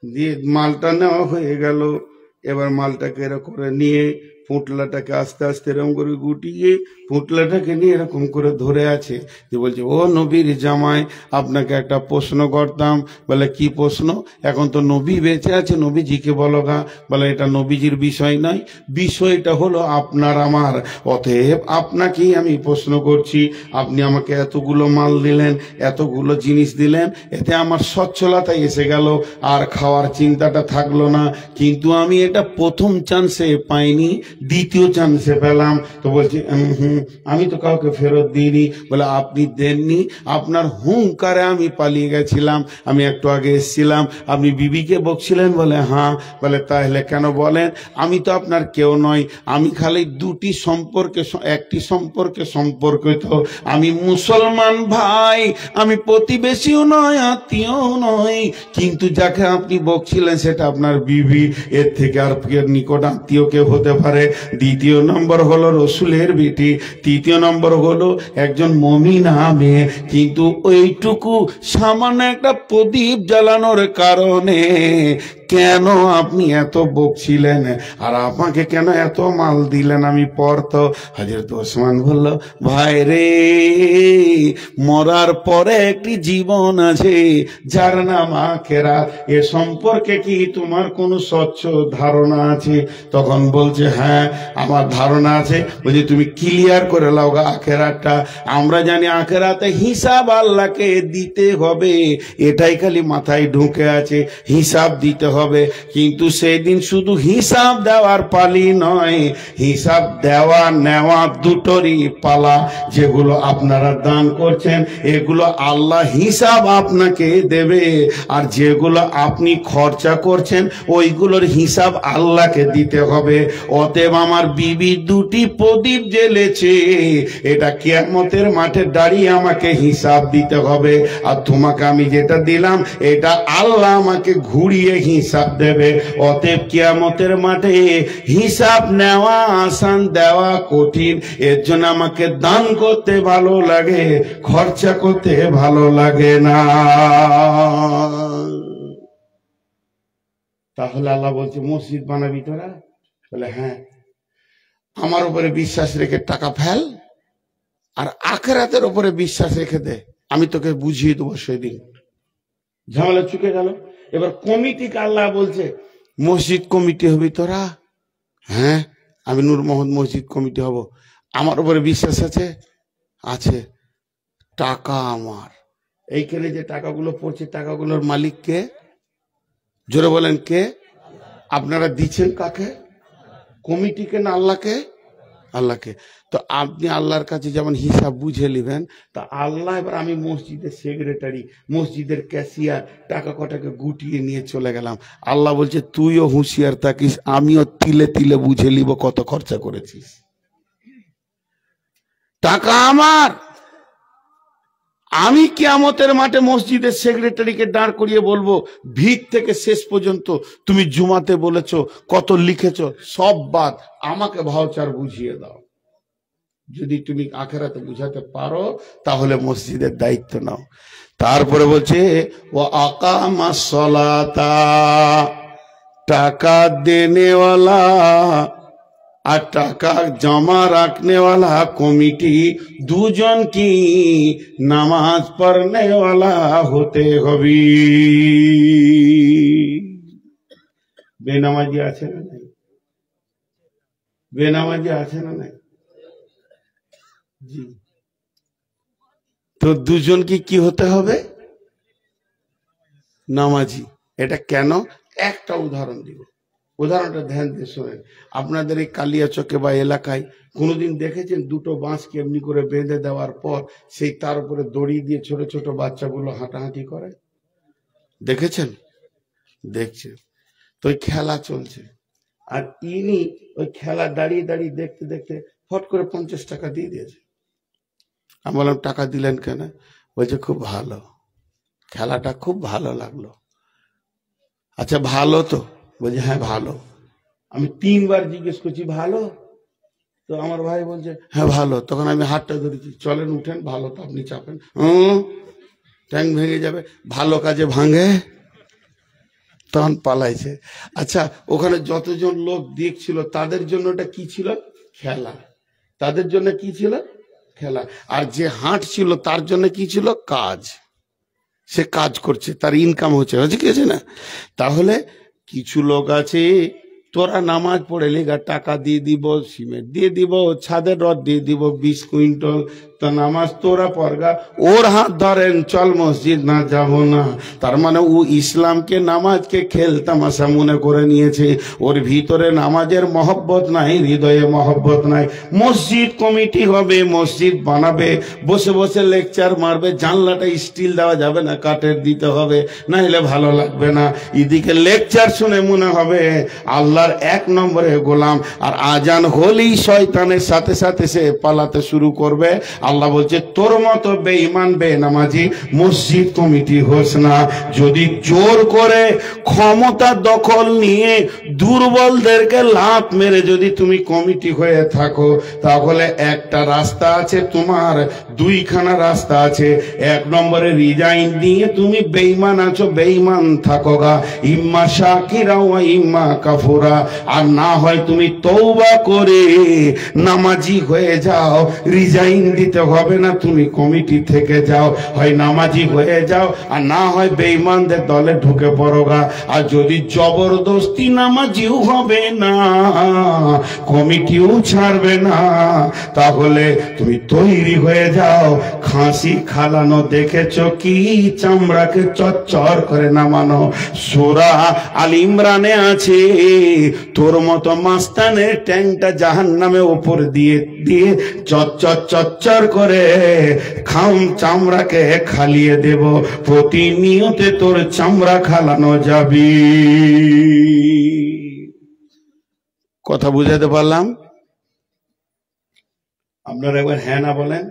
দিয়ে মালটা নেওয়া হয়ে গেল। এবার মালটাকে এরকম করে নিয়ে, পুঁটলাটাকে আস্তে আস্তে এরকম করে গুটিয়ে, পুঁটলাটাকে নিয়ে এরকম করে ধরে আছে। যে বলছে, ও নবীর জামাই, আপনাকে একটা প্রশ্ন করতাম। বলে, কি প্রশ্ন? এখন তো নবী বেঁচে আছে, নবীজিকে বলো গা। বলে, এটা নবীজির বিষয় নয়, বিষয়টা হলো আপনার আমার। অতএব আপনাকেই আমি প্রশ্ন করছি। আপনি আমাকে এতগুলো মাল দিলেন, এতগুলো জিনিস দিলেন, এতে আমার সচ্ছলতায় এসে গেল, আর খাওয়ার চিন্তাটা থাকলো না। কিন্তু আমি এটা প্রথম চান্সে পাইনি, দ্বিতীয় চান্সে পেলাম। তো বলছি, আমি তো কাউকে ফেরত দিইনি। বলে, আপনি দেননি, আপনার হুঙ্কারে আমি পালিয়ে গেছিলাম। আমি একটু আগে এসেছিলাম, আপনি বিবিকে বকছিলেন। বলে, হ্যাঁ। বলে, তাহলে কেন বলেন? আমি তো আপনার কেউ নয়, আমি খালি দুটি সম্পর্কে, একটি সম্পর্কে সম্পর্কিত। আমি মুসলমান ভাই, আমি প্রতিবেশীও নয়, আত্মীয়ও নয়। কিন্তু যাকে আপনি বকছিলেন সেটা আপনার বিবি, এর থেকে আর নিকট আত্মীয় কেউ হতে পারে? দ্বিতীয় নম্বর হলো রসুলের বেটি, তৃতীয় নম্বর হলো একজন মুমিনা মেয়ে। কিন্তু ওইটুকু সামান্য একটা প্রদীপ জ্বালানোর কারণে কেন আপনি এত বকছিলেন, আর আমাকে কেন এত মাল দিলেন? আমি পড়তো। হযরত ওসমান বলল, ভাই রে, মরার পরে একটি জীবন আছে, যার নাম আখিরাত। এ সম্পর্কে কি তোমার কোনো স্বচ্ছ ধারণা আছে? তখন বলছে, হ্যাঁ আমার ধারণা আছে। বলছে, তুমি ক্লিয়ার করে লাও গা আখিরাতটা। আমরা জানি আখিরাতে হিসাব আল্লাহকে দিতে হবে, এটাই খালি মাথায় ঢুকে আছে, হিসাব দিতে হবে। কিন্তু সেদিন শুধু হিসাব দেওয়ার পালি নয়, হিসাব দেওয়া নেওয়া দুটোরই পালা। যেগুলো আপনারা দান করছেন, এগুলো আল্লাহ হিসাব আপনাকে দেবে, আর যেগুলো আপনি খরচা করছেন, ওইগুলোর হিসাব আল্লাহকে দিতে হবে। অতএব আমার বিবি দুটি প্রদীপ জ্বেলেছে, এটা কিয়ামতের মাঠে দাঁড়িয়ে আমাকে হিসাব দিতে হবে। আর তোমাকে আমি যেটা দিলাম, এটা আল্লাহ আমাকে ঘুরিয়ে হিসাব দেবে। অতএব কিয়ামতের মাঠে হিসাব নেওয়া আসান, দেওয়া কঠিন। এর জন্য আমাকে দান করতে ভালো লাগে, খরচা করতে ভালো লাগে না। তাহলে আল্লাহ বলছে, মসজিদ বানাবি তোরা? বলে, হ্যাঁ। আমার উপরে বিশ্বাস রেখে টাকা ফেল, আর আখিরাতের উপরে বিশ্বাস রেখে দে, আমি তোকে বুঝিয়ে দেবো সেদিন। ঝামেলা চুকে গেল। এবার কমিটিকে আল্লাহ বলছে, মসজিদ কমিটি হবি তোরা? হ্যাঁ, আমি নূর মোহাম্মদ মসজিদ কমিটি হব। আমার উপরে বিশ্বাস আছে? আছে। টাকা আমার, এইখানে যে টাকাগুলো পড়ছে টাকাগুলোর মালিক কে? জোরে বলেন কে? আপনারা দিচ্ছেন কাকে? কমিটিকে না আল্লাহকে? আল্লাহকে। তো আপনি আল্লাহর কাছে যেমন হিসাব বুঝে নেবেন, তা আল্লাহ এবার আমি মসজিদের সেক্রেটারি, মসজিদের ক্যাশিয়ার, টাকা কটাকে গুটিয়ে নিয়ে চলে গেলাম। আল্লাহ বলছে তুইও হুঁশিয়ার থাকিস, আমিও তিলে তিলে বুঝে নিব কত খরচা করেছিস। টাকা আমার। আমি কিয়ামতের মাঠে মসজিদের সেক্রেটারিকে দাঁড় করিয়ে বলবো ভিত থেকে শেষ পর্যন্ত তুমি জুমাতে বলেছো, কত লিখেছো, সব বাদ, আমাকে ভাউচার বুঝিয়ে দাও। যদি তুমি আখেরাতে বুঝাতে পারো তাহলে মসজিদের দায়িত্ব নাও। তারপরে বলছে ও আকামাস সালাতা, টাকা দেনেওয়ালা আর টাকা জমা রাখনেওয়ালা কমিটি দুজন কি নামাজ পড়নেওয়ালা হতে হবে। বেনামাজি আছে না নাই? বেনামাজি আছে না নাই? জি। তো দুজন কি হতে হবে? নামাজি। এটা কেন? একটা উদাহরণ দিব, উদাহরণটা ধ্যান দিয়ে শোনেন। আপনাদের এই কালিয়াচকে বা এলাকায় কোনোদিন দেখেছেন দুটো বাঁশকে এমনি করে বেঁধে দেওয়ার পর সেই তার উপরে দড়ি দিয়ে ছোট ছোট বাচ্চাগুলো হাঁটাহাঁটি করে? দেখেছেন? দেখছেন। তো ওই খেলা চলছে, আর ইনি ওই খেলা দাঁড়িয়ে দাঁড়িয়ে দেখতে দেখতে ফট করে 50 টাকা দিয়ে দিয়েছে। আমি বললাম টাকা দিলেন কেন? বলছে খুব ভালো, খেলাটা খুব ভালো লাগলো। আচ্ছা ভালো তো? বলছে হ্যাঁ ভালো। আমি 3 বার জিজ্ঞেস করছি ভালো তো? আমার ভাই বলছে হ্যাঁ ভালো। তখন আমি হাতটা ধরেছি, চলেন উঠেন, ভালো তো আপনি চাপেন, ট্যাঙ্ক ভেঙে যাবে, ভালো কাজে ভাঙে। তখন পালাইছে। আচ্ছা ওখানে যতজন লোক দেখছিল তাদের জন্য এটা কি ছিল? খেলা। তাদের জন্য কি ছিল? খেলা। আর যে হাঁটছিল তার জন্য কি ছিল? কাজ। সে কাজ করছে, তার ইনকাম হচ্ছে, কি আছে না? তাহলে কিছু লোক আছে, তোরা নামাজ পড়ে লেগা টাকা দিয়ে দিব, সিমেন্ট দিয়ে দিব, ছাদের রড দিয়ে দিব 20 কুইন্টাল, তো নামাজ তোরা পড়গা। ওর হাত ধরেন, চল মসজিদ না যাব না, তার মানে ও ইসলামকে নামাজকে খেল তামাশা মনে করে নিয়েছে। ওর ভিতরে নামাজের মহব্বত নাই, হৃদয়ে মহব্বত নাই। মসজিদ কমিটি হবে, মসজিদ বানাবে, বসে বসে লেকচার মারবে, জানলাটা স্টিল দেওয়া যাবে না, কাঠের দিতে হবে, না হলে ভালো লাগবে না। এদিকে লেকচার শুনে মনে হবে আল্লাহর 1 নম্বরে গোলাম, আর আজান হলেই শয়তানের সাথে সাথে সে পালাতে শুরু করবে। আল্লাহ বলছে তোর মতো বেঈমান বেনামাজি মসজিদ কমিটি হোস না। যদি জোর করে ক্ষমতা দখল নিয়ে দুর্বলদেরকে লাত মেরে যদি তুমি কমিটি হয়ে থাকো, তাহলে একটা রাস্তা আছে তোমার, 2খানা রাস্তা আছে। 1 নম্বরে রিজাইন দিয়ে তুমি বেঈমান আছো, বেঈমান থাকো গা, ইম্মা শাকিরা ওয়া ইম্মা কাফুরা। আর না হয় তুমি তওবা করে নামাজি হয়ে যাও, রিজাইন দিতে হবে না, তুমি কমিটি থেকে যাও, হয় নামাজি হয়ে যাও, আর না হয় বেঈমানদের দলে ঢুকে পড়োগা। আর যদি জবরদস্তি নামাজিও হবে না, কমিটিও ছাড়বে না, তাহলে তুমি তৈরি হয়ে যাও। খাসি খালানো দেখেছো কি? চামড়াকে চচ্চর করে নামানো। সূরা আল ইমরানে আছে, তোর মতো মাস্তানের ট্যাংটা জাহান্নামে উপর দিয়ে দিয়ে চচ্চর চচ্চর করে চামড়াকে খালিয়ে দেব, প্রতিনিয়তে তোর চামড়া খালানো যাবি। কথা বুঝাতে পারলাম? আপনারা একবার হ্যাঁ না বলেন।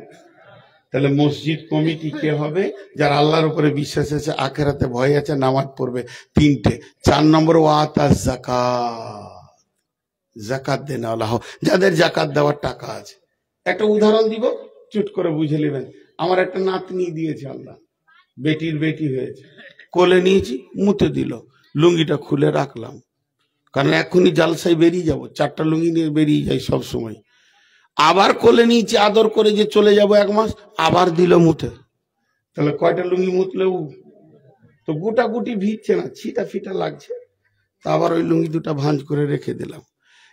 তাহলে মসজিদ কমিটি কে হবে? যার আল্লাহর উপরে বিশ্বাস আছে, আখেরাতে ভয় আছে, নামাজ পড়বে। 3টে। 4 নম্বর ওয়াতা যাকাত, যাকাত দেনা আল্লাহ, যাদের যাকাত দেওয়ার টাকা আছে। একটা উদাহরণ দিব, চুট করে বুঝে নেবেন। আমার একটা নাতনি দিয়েছে আল্লাহ, বেটির বেটি হয়েছে, কোলে নিয়েছি, মুতে দিল, লুঙ্গিটা খুলে রাখলাম, কারণ এখনই জালসায় বেরিয়ে যাব, 4টা লুঙ্গি নিয়ে বেরিয়ে যাই সব সময়। আবার কোলে নিয়েছি আদর করে যে চলে যাব 1 মাস, আবার দিল মুতে। তাহলে কয়টা লুঙ্গি মুতলেও তো গোটা গুটি ভিজছে না, ছিটা ফিটা লাগছে। তা আবার ওই লুঙ্গি 2টা ভাঁজ করে রেখে দিলাম।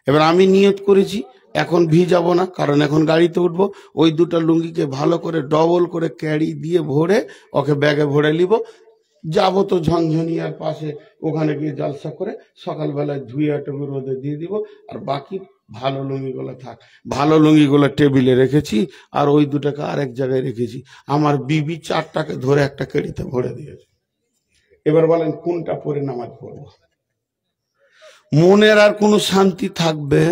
এবার আমি নিয়ত করেছি এখন ভিজাবো না, কারণ এখন গাড়িতে উঠবো। ওই দুটো লুঙ্গিকে ভালো করে ডবল করে ক্যারি দিয়ে ভরে ওকে ব্যাগে ভরে নিব, যাবো তো ঝনঝনিয়ার পাশে, ওখানে গিয়ে জলসা করে সকালবেলায় ধুয়ে টেবিল রোদে দিয়ে দিব। আর বাকি ভালো লুঙ্গিগুলো থাক, ভালো লুঙ্গিগুলো টেবিলে রেখেছি, আর ওই দুটাকে আরেক জায়গায় রেখেছি। আমার বিবি 4টাকে ধরে একটা কেড়িতে ভরে দিয়েছে। এবার বলেন কোনটা পরে নামাজ পড়বো? মনের আর কোনো শান্তি থাকবে?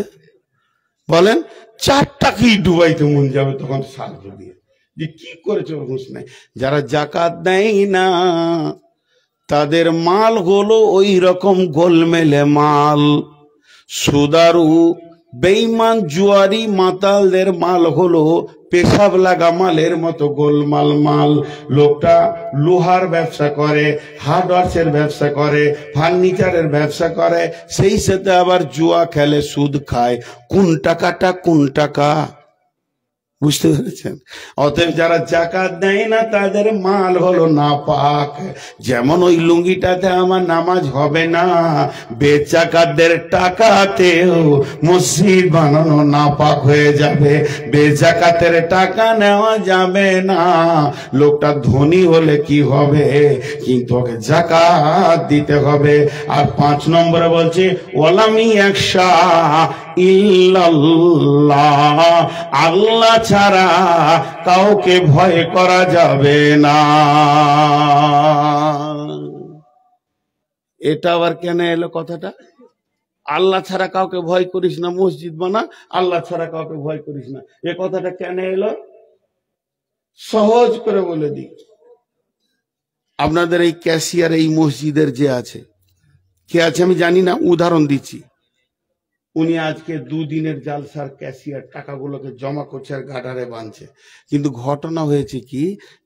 বলেন 4টাকেই ডুবাইতে মন যাবে তখন সাহায্য দিয়ে, যে কি করেছে হুঁশ নাই। যারা জাকাত দেয় না তাদের মাল হলো ওই রকম গোলমেলে মাল। সুদারু বেঈমান জুয়ারি মাতালদের মাল হলো পেশাব লাগা মালের মতো গোলমাল মাল। লোকটা লোহার ব্যবসা করে, হার্ডওয়ার্সের ব্যবসা করে, ফার্নিচারের ব্যবসা করে, সেই সাথে আবার জুয়া খেলে, সুদ খায়। কোন টাকাটা কোন টাকা? বুঝতে পেরেছেন? অতএব যারা জাকাত দেয় না তাদের মাল হলো নাপাক। যেমন ওই লুঙ্গিটাতে আমার নামাজ হবে না, বেজাকাতদের টাকাতেও মসজিদ বানানো নাপাক হয়ে যাবে। বেজাকাতের টাকা নেওয়া যাবে না। লোকটা ধনী হলে কি হবে, কিন্তু ওকে জাকাত দিতে হবে। আর 5 নম্বরে বলছে ওয়ালামি ইয়াখশা ইল্লাল্লাহ, আল্লাহ ছাড়া কাউকে ভয় করা যাবে না। এটা আবার কেন এলো কথাটা? আল্লাহ ছাড়া কাউকে ভয় করিস না, মসজিদ বানা, আল্লাহ ছাড়া কাউকে ভয় করিস না, এ কথাটা কেন এলো? সহজ করে বলে দিই। আপনাদের এই ক্যাশিয়ার এই মসজিদের যে আছে, কে আছে আমি জানি না, উদাহরণ দিচ্ছি। উনি আজকে 2 দিনের জালসার ক্যাশিয়ার, টাকাগুলোকে জমা করছে আর গাডারে বাঁধছে। কিন্তু ঘটনা হয়েছে কি,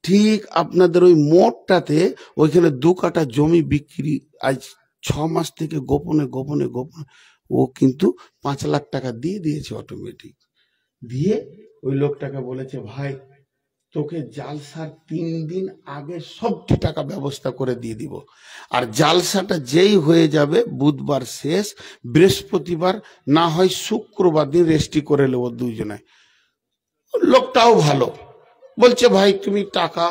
ঠিক আপনাদের ওই মোড়টাতে ওইখানে 2 কাঠা জমি বিক্রি, আজ 6 মাস থেকে গোপনে গোপনে গোপনে ও কিন্তু 5 লাখ টাকা দিয়ে দিয়েছে অটোমেটিক। দিয়ে ওই লোকটাকে বলেছে, ভাই তোকে জালসার 3 দিন আগে সবটি টাকা ব্যবস্থা করে দিয়ে দিব। আর জালসাটা যেই হয়ে যাবে বুধবার শেষ, বৃহস্পতিবার না হয় শুক্রবার দিন রেস্টি করে নেব দুজনে। লোকটাও ভালো, বলছে ভাই তুমি টাকা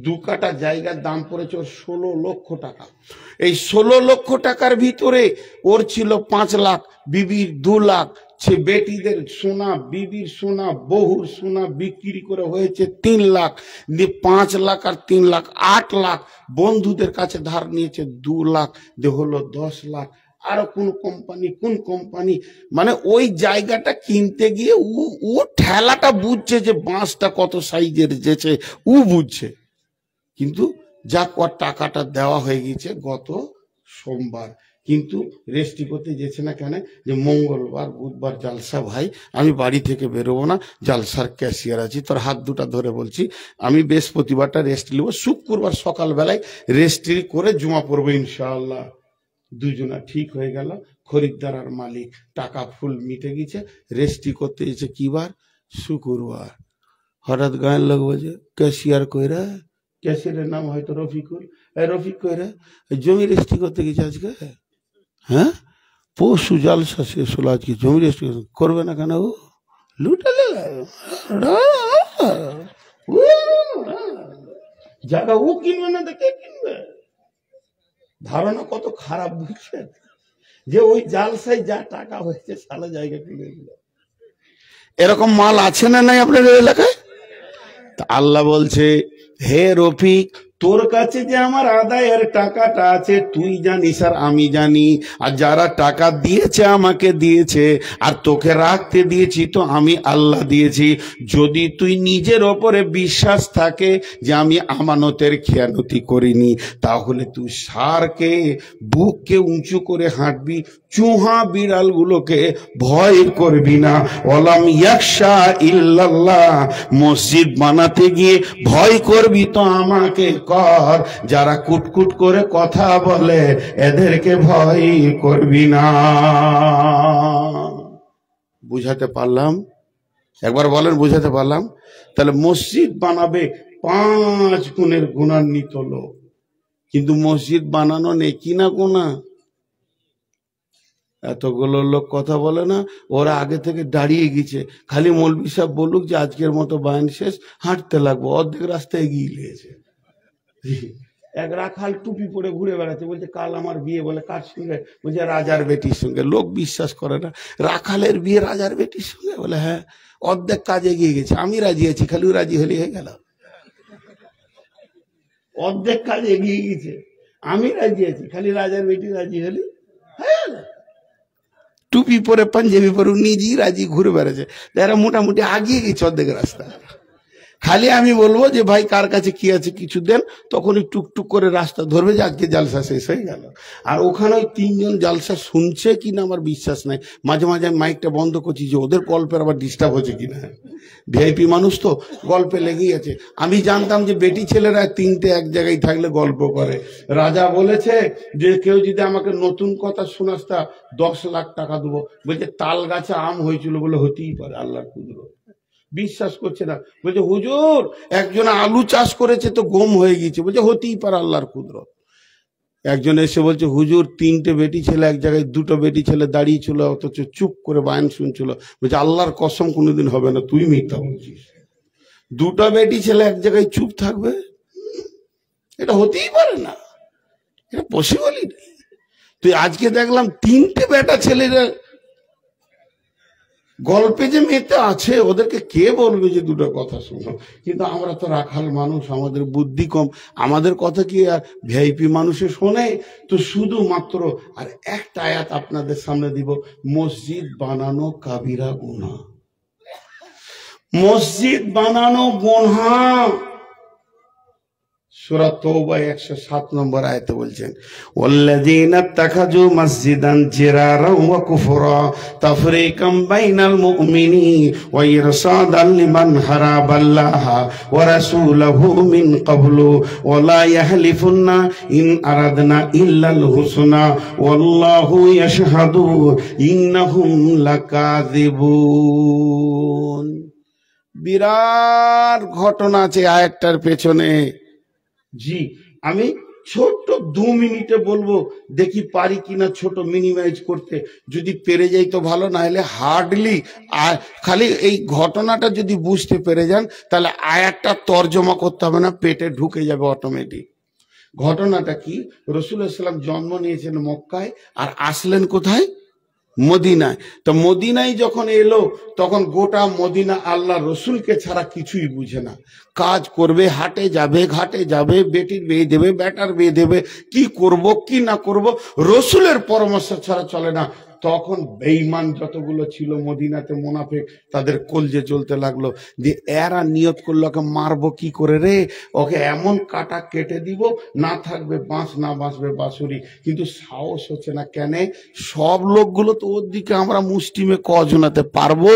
2 কাঠা জায়গার দাম পড়েছে ওর 16 লক্ষ টাকা। এই 16 লক্ষ টাকার ভিতরে ওর ছিল 5 লাখ, বিবির 2 লাখ, সে বেটিদের সোনা, বিবির সোনা, বহুর সোনা বিক্রি করে হয়েছে 3 লাখ, দিয়ে 5 লাখ আর 3 লাখ 8 লাখ, বন্ধুদের কাছে ধার নিয়েছে 2 লাখ, দিয়ে হলো 10 লাখ। আরো কোন কোম্পানি, মানে ওই জায়গাটা কিনতে গিয়ে ও ঠেলাটা বুঝছে যে বাঁশটা কত সাইজের যেছে, ও বুঝছে। কিন্তু যাক ওর টাকাটা দেওয়া হয়ে গেছে গত সোমবার, কিন্তু রেস্টি করতে যেছে না কেন, যে মঙ্গলবার বুধবার জালসা, ভাই আমি বাড়ি থেকে বেরোবো না, জালসার ক্যাশিয়ার আছি, তোর হাত দুটা ধরে বলছি আমি বৃহস্পতিবারটা রেস্ট নেবো, শুক্রবার সকালবেলায় রেস্টি করে জমা পড়বো ইনশাআল্লাহ। দুজনা ঠিক হয়ে গেল, খরিদ্দার আর মালিক, টাকা ফুল মিটে গেছে। রেস্টি করতে গেছে কি বার? শুক্রবার। হঠাৎ গায়ের লোক বলছে ক্যাশিয়ার কইরা, ক্যাশিয়ারের নাম হয়তো রফিকুল, রফিক কইরা জমি রেস্টি করতে গেছে আজকে। হ্যাঁ, পরশু জালসা শেষ হলো, আজকে জমি রেস্টি করবে না কেন? ও লুটালে জায়গা ও কিনবে না, দেখে কিনবে। ধারণা কত খারাপ, বুঝছেন? যে ওই জালসায় যা টাকা হয়েছে সারা জায়গা কিনে দিল। এরকম মাল আছে না নাই আপনাদের এলাকায়? তা আল্লাহ বলছে, হে রফিক, তোর কাছে যে আমার আদায়ের টাকাটা আছে তুই জানিস আর আমি জানি, আর যারা টাকা দিয়েছে আমাকে দিয়েছে, আর তোকে রাখতে দিয়েছি তো আমি আল্লাহ দিয়েছি। যদি তুই নিজের ওপরে বিশ্বাস থাকে যে আমি আমানতের খেয়ানতি করিনি, তাহলে তুই সারকে বুককে উঁচু করে হাঁটবি, চুহা বিড়ালগুলোকে ভয় করবি না। ওয়ালাম ইয়াখশা ইল্লাল্লাহ, মসজিদ বানাতে গিয়ে ভয় করবি তো আমাকে কর। যারা কুটকুট করে কথা বলে এদেরকে ভয় করবি না। বুঝাতে পারলাম? একবার বলেন বুঝাতে পারলাম? তাহলে মসজিদ বানাবে 5 গুণের গুণান্বিত লোক, কিন্তু মসজিদ বানানো নেই কি না গুণা? এতগুলো লোক কথা বলে না, ওরা আগে থেকে দাঁড়িয়ে গেছে, খালি মৌলভী সাহেব বলুক যে আজকের মতো বায়ান শেষ, হাঁটতে লাগবো, অর্ধেক রাস্তায় এগিয়ে নিয়েছে। এক রাখাল টুপি পরে ঘুরে বেড়াচ্ছে, বলছে কাল আমার বিয়ে। বলে কার সঙ্গে? বলছে রাজার বেটির সঙ্গে। লোক বিশ্বাস করে না, রাখালের বিয়ে রাজার বেটির সঙ্গে? বলে হ্যাঁ। অর্ধেক কাজ এগিয়ে গেছে, আমি রাজি আছি, খালি রাজি হলে হয়ে গেল। অর্ধেক কাজ এগিয়ে গেছে, আমি রাজি আছি, খালি রাজার বেটি রাজি হলে হয়ে গেল। টুপি পরে পাঞ্জাবি পরে নিজেই রাজি ঘুরে বেড়াচ্ছে, এরা মোটামুটি আগিয়ে গেছে অর্ধেক রাস্তা। খালি আমি বলবো যে ভাই কার কাছে কি আছে কিছু দেন, তখনই টুকটুক করে রাস্তা ধরবে যে আজকে জালসা শেষ হয়ে গেল। আর ওখানে ওই তিনজন জালসা শুনছে কিনা আমার বিশ্বাস নাই। মাঝে মাঝে আমি মাইকটা বন্ধ করছি যে ওদের গল্পের আবার ডিস্টার্ব হচ্ছে কিনা। ভিআইপি মানুষ তো গল্পে লেগেই আছে। আমি জানতাম যে বেটি ছেলেরা তিনটে এক জায়গায় থাকলে গল্প করে। রাজা বলেছে যে কেউ যদি আমাকে নতুন কথা শোনাস তা 10 লাখ টাকা দেবো। বলছে তাল গাছে আম হয়েছিল, বলে হতেই পারে, আল্লাহর কুদরত। বিশ্বাস করছে না, বলছে হুজুর একজন আলু চাষ করেছে তো গম হয়ে গেছে। বলছে হতেই পারে, আল্লাহর কুদরত। একজন এসে বলছে হুজুর 3টে বেটি ছেলে এক জায়গায়, 2টো বেটি ছেলে দাঁড়িয়ে ছিল, অথচ চুপ করে বায়ান শুনছিল। বলছে আল্লাহর কসম কোনোদিন হবে না, তুই মিথ্যা বলছিস। 2টো বেটি ছেলে এক জায়গায় চুপ থাকবে? এটা হতেই পারে না, এটা পসিবলই নেই। তুই আজকে দেখলাম 3টে বেটা ছেলেরা গল্পে যে মেতে আছে, ওদেরকে কে বলবে যে 2টো কথা শুনো? কিন্তু আমরা তো রাখাল মানুষ, আমাদের বুদ্ধি কম, আমাদের কথা কি আর ভিআইপি মানুষে শোনে? তো শুধুমাত্র আর একটা আয়াত আপনাদের সামনে দিব, মসজিদ বানানো কাবিরা গুনাহ। মসজিদ বানানো গুনাহ। সূরা তওবা 107 নম্বর আয়াতে বলছেন, ওয়াল্লাযীনা ইত্তাখাযু মাসজিদান জিরারান ওয়া কুফরা তাফরীকাম বাইনাল মুমিনিন ওয়া ইরসাদান লিমান হারাবাল্লাহা ওয়া রাসূলাহু মিন ক্বাবলু ওয়া লা ইয়াহলিফুন্না ইন আরাদনা ইল্লাল হুসনা ওয়াল্লাহু ইয়াশহাদু ইন্নাহুম লাকাযিবুন। বিরাট ঘটনা আছে আয়াতটার পেছনে। জি, আমি ছোট্ট 2 মিনিটে বলবো, দেখি পারি কিনা ছোট মিনিমাইজ করতে। যদি পেরে যাই তো ভালো, না হলে হার্ডলি খালি এই ঘটনাটা যদি বুঝতে পেরে যান, তাহলে আয়াতটা তর্জমা করতে হবে না, পেটে ঢুকে যাবে অটোমেটিক। ঘটনাটা কি? রাসূলুল্লাহ সাল্লাল্লাহু আলাইহি ওয়াসাল্লাম জন্ম নিয়েছেন মক্কায়, আর আসলেন কোথায়? মদিনায়। তো মদিনায় যখন এলো, তখন গোটা মদিনা আল্লাহ রসুলকে ছাড়া কিছুই বুঝে না। কাজ করবে, হাটে যাবে, ঘাটে যাবে, বেটির বিয়ে দেবে, বেটার বিয়ে দেবে, কি করব কি না করব রসুলের পরামর্শ ছাড়া চলে না। তখন বেঈমান যতগুলো ছিল মদিনাতে, মুনাফিক, তাদের কলজে চলতে লাগলো যে এরা নিয়ত করলো ওকে মারবো কি করে রে, ওকে এমন কাটা কেটে দিব, না থাকবে বাঁশ না বাঁচবে বাঁশুরি। কিন্তু সাহস হচ্ছে না, কেন? সব লোকগুলো তো ওর দিকে, আমরা মুষ্টিমে কজনাতে পারবো?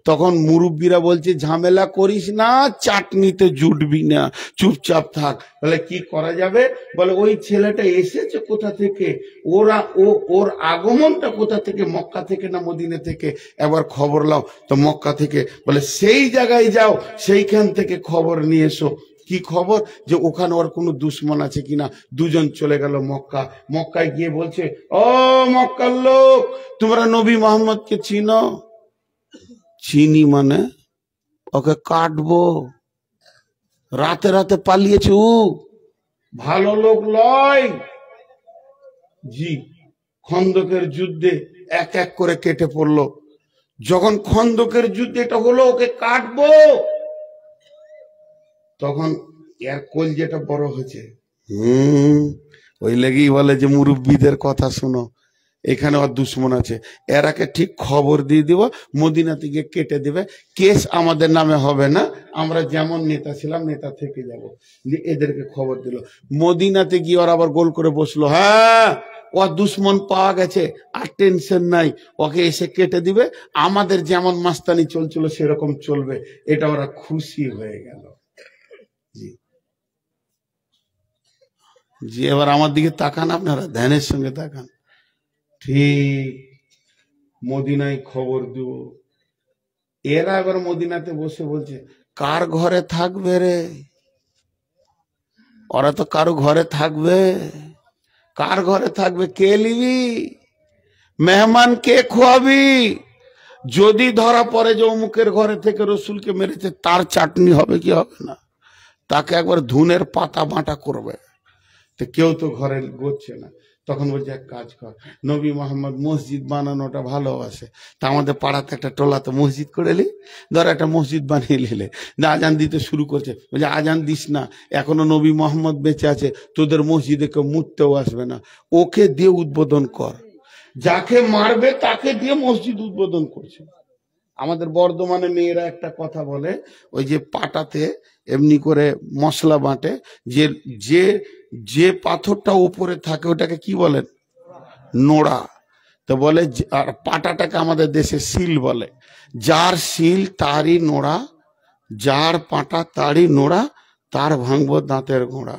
তখন মুরব্বীরা বলছে ঝামেলা করিস না, চাটনিতে জুটবি না, চুপচাপ থাক। বলে কি করা যাবে? বলে ওই ছেলেটা এসেছে কোথা থেকে, ওর আগমনটা কোথা থেকে, মক্কা থেকে না মদিনা থেকে, একবার খবর লাও। তো মক্কা থেকে। বলে সেই জায়গায় যাও, সেইখান থেকে খবর নিয়ে এসো। কি খবর? যে ওখানে ওর কোনো দুশ্মন আছে কিনা। দুজন চলে গেল মক্কা। মক্কায় গিয়ে বলছে, ও মক্কার লোক, তোমরা নবী মোহাম্মদকে চিনো? চিনি মানে? ওকে কাটবো। রাতে রাতে পালিয়েছে, ও ভালো লোক লয়। জি, খন্দকের যুদ্ধে এক এক করে কেটে পড়লো। যখন খন্দকের যুদ্ধে এটা হলো, ওকে কাটবো, তখন এর কলজেটা বড় হয়েছে। ওই লেগেই বলে যে মুরব্বীদের কথা শুনো, এখানে ওর দুশ্মন আছে, এরাকে ঠিক খবর দিয়ে দিব, মদিনা থেকে কেটে দেবে, কেস আমাদের নামে হবে না, আমরা যেমন নেতা ছিলাম নেতা থেকে যাব। এদেরকে খবর দিল। মদিনাতে গিয়ে ওরা আবার গোল করে বসলো, হ্যাঁ ওর দুশ্মন পাওয়া গেছে, আর টেনশন নাই, ওকে এসে কেটে দিবে, আমাদের যেমন মাস্তানি চলছিল সেরকম চলবে। এটা ওরা খুশি হয়ে গেল। জি জি, এবার আমার দিকে তাকান, আপনারা ধ্যানের সঙ্গে তাকান। ঠিক মদিনায় খবর দেব। এরা এবার মদিনাতে বসে বলছে, কার ঘরে থাকবে রে? ওরা তো কারো ঘরে থাকবে? কার ঘরে থাকবে? কে লিবি? মেহমানকে খোয়াবি। যদি ধরা পড়ে যে অমুকের ঘরে থেকে রসুলকে মেরেছে, তার চাটনি হবে কি হবে না? তাকে একবার ধুনের পাতা বাঁটা করবে। তো কেউ তো ঘরে গোচ্ছে না, তখন বলছে এক কাজ কর, নবী মোহাম্মদ মসজিদ বানানোটা ভালোবাসে, তা আমাদের পাড়াতে একটা টোলাতে মসজিদ করে নি, ধর একটা মসজিদ বানিয়ে নিলে, আজান দিতে শুরু করছে, বলছে আজান দিস না, এখনো নবী মোহাম্মদ বেঁচে আছে, তোদের মসজিদে কেউ মুততেও আসবে না, ওকে দিয়ে উদ্বোধন কর। যাকে মারবে তাকে দিয়ে মসজিদ উদ্বোধন করছে। আমাদের বর্ধমানে মেয়েরা একটা কথা বলে, ওই যে পাটাতে এমনি করে মশলা বাটে, যে যে যে পাথরটা উপরে থাকে ওটাকে কি বলেন? নোড়া। তো বলে, আর পাটাটাকে আমাদের দেশে শিল বলে। যার শিল তারই নোড়া, যার পাটা তারই নোড়া, তার ভাঙবো দাঁতের গোড়া।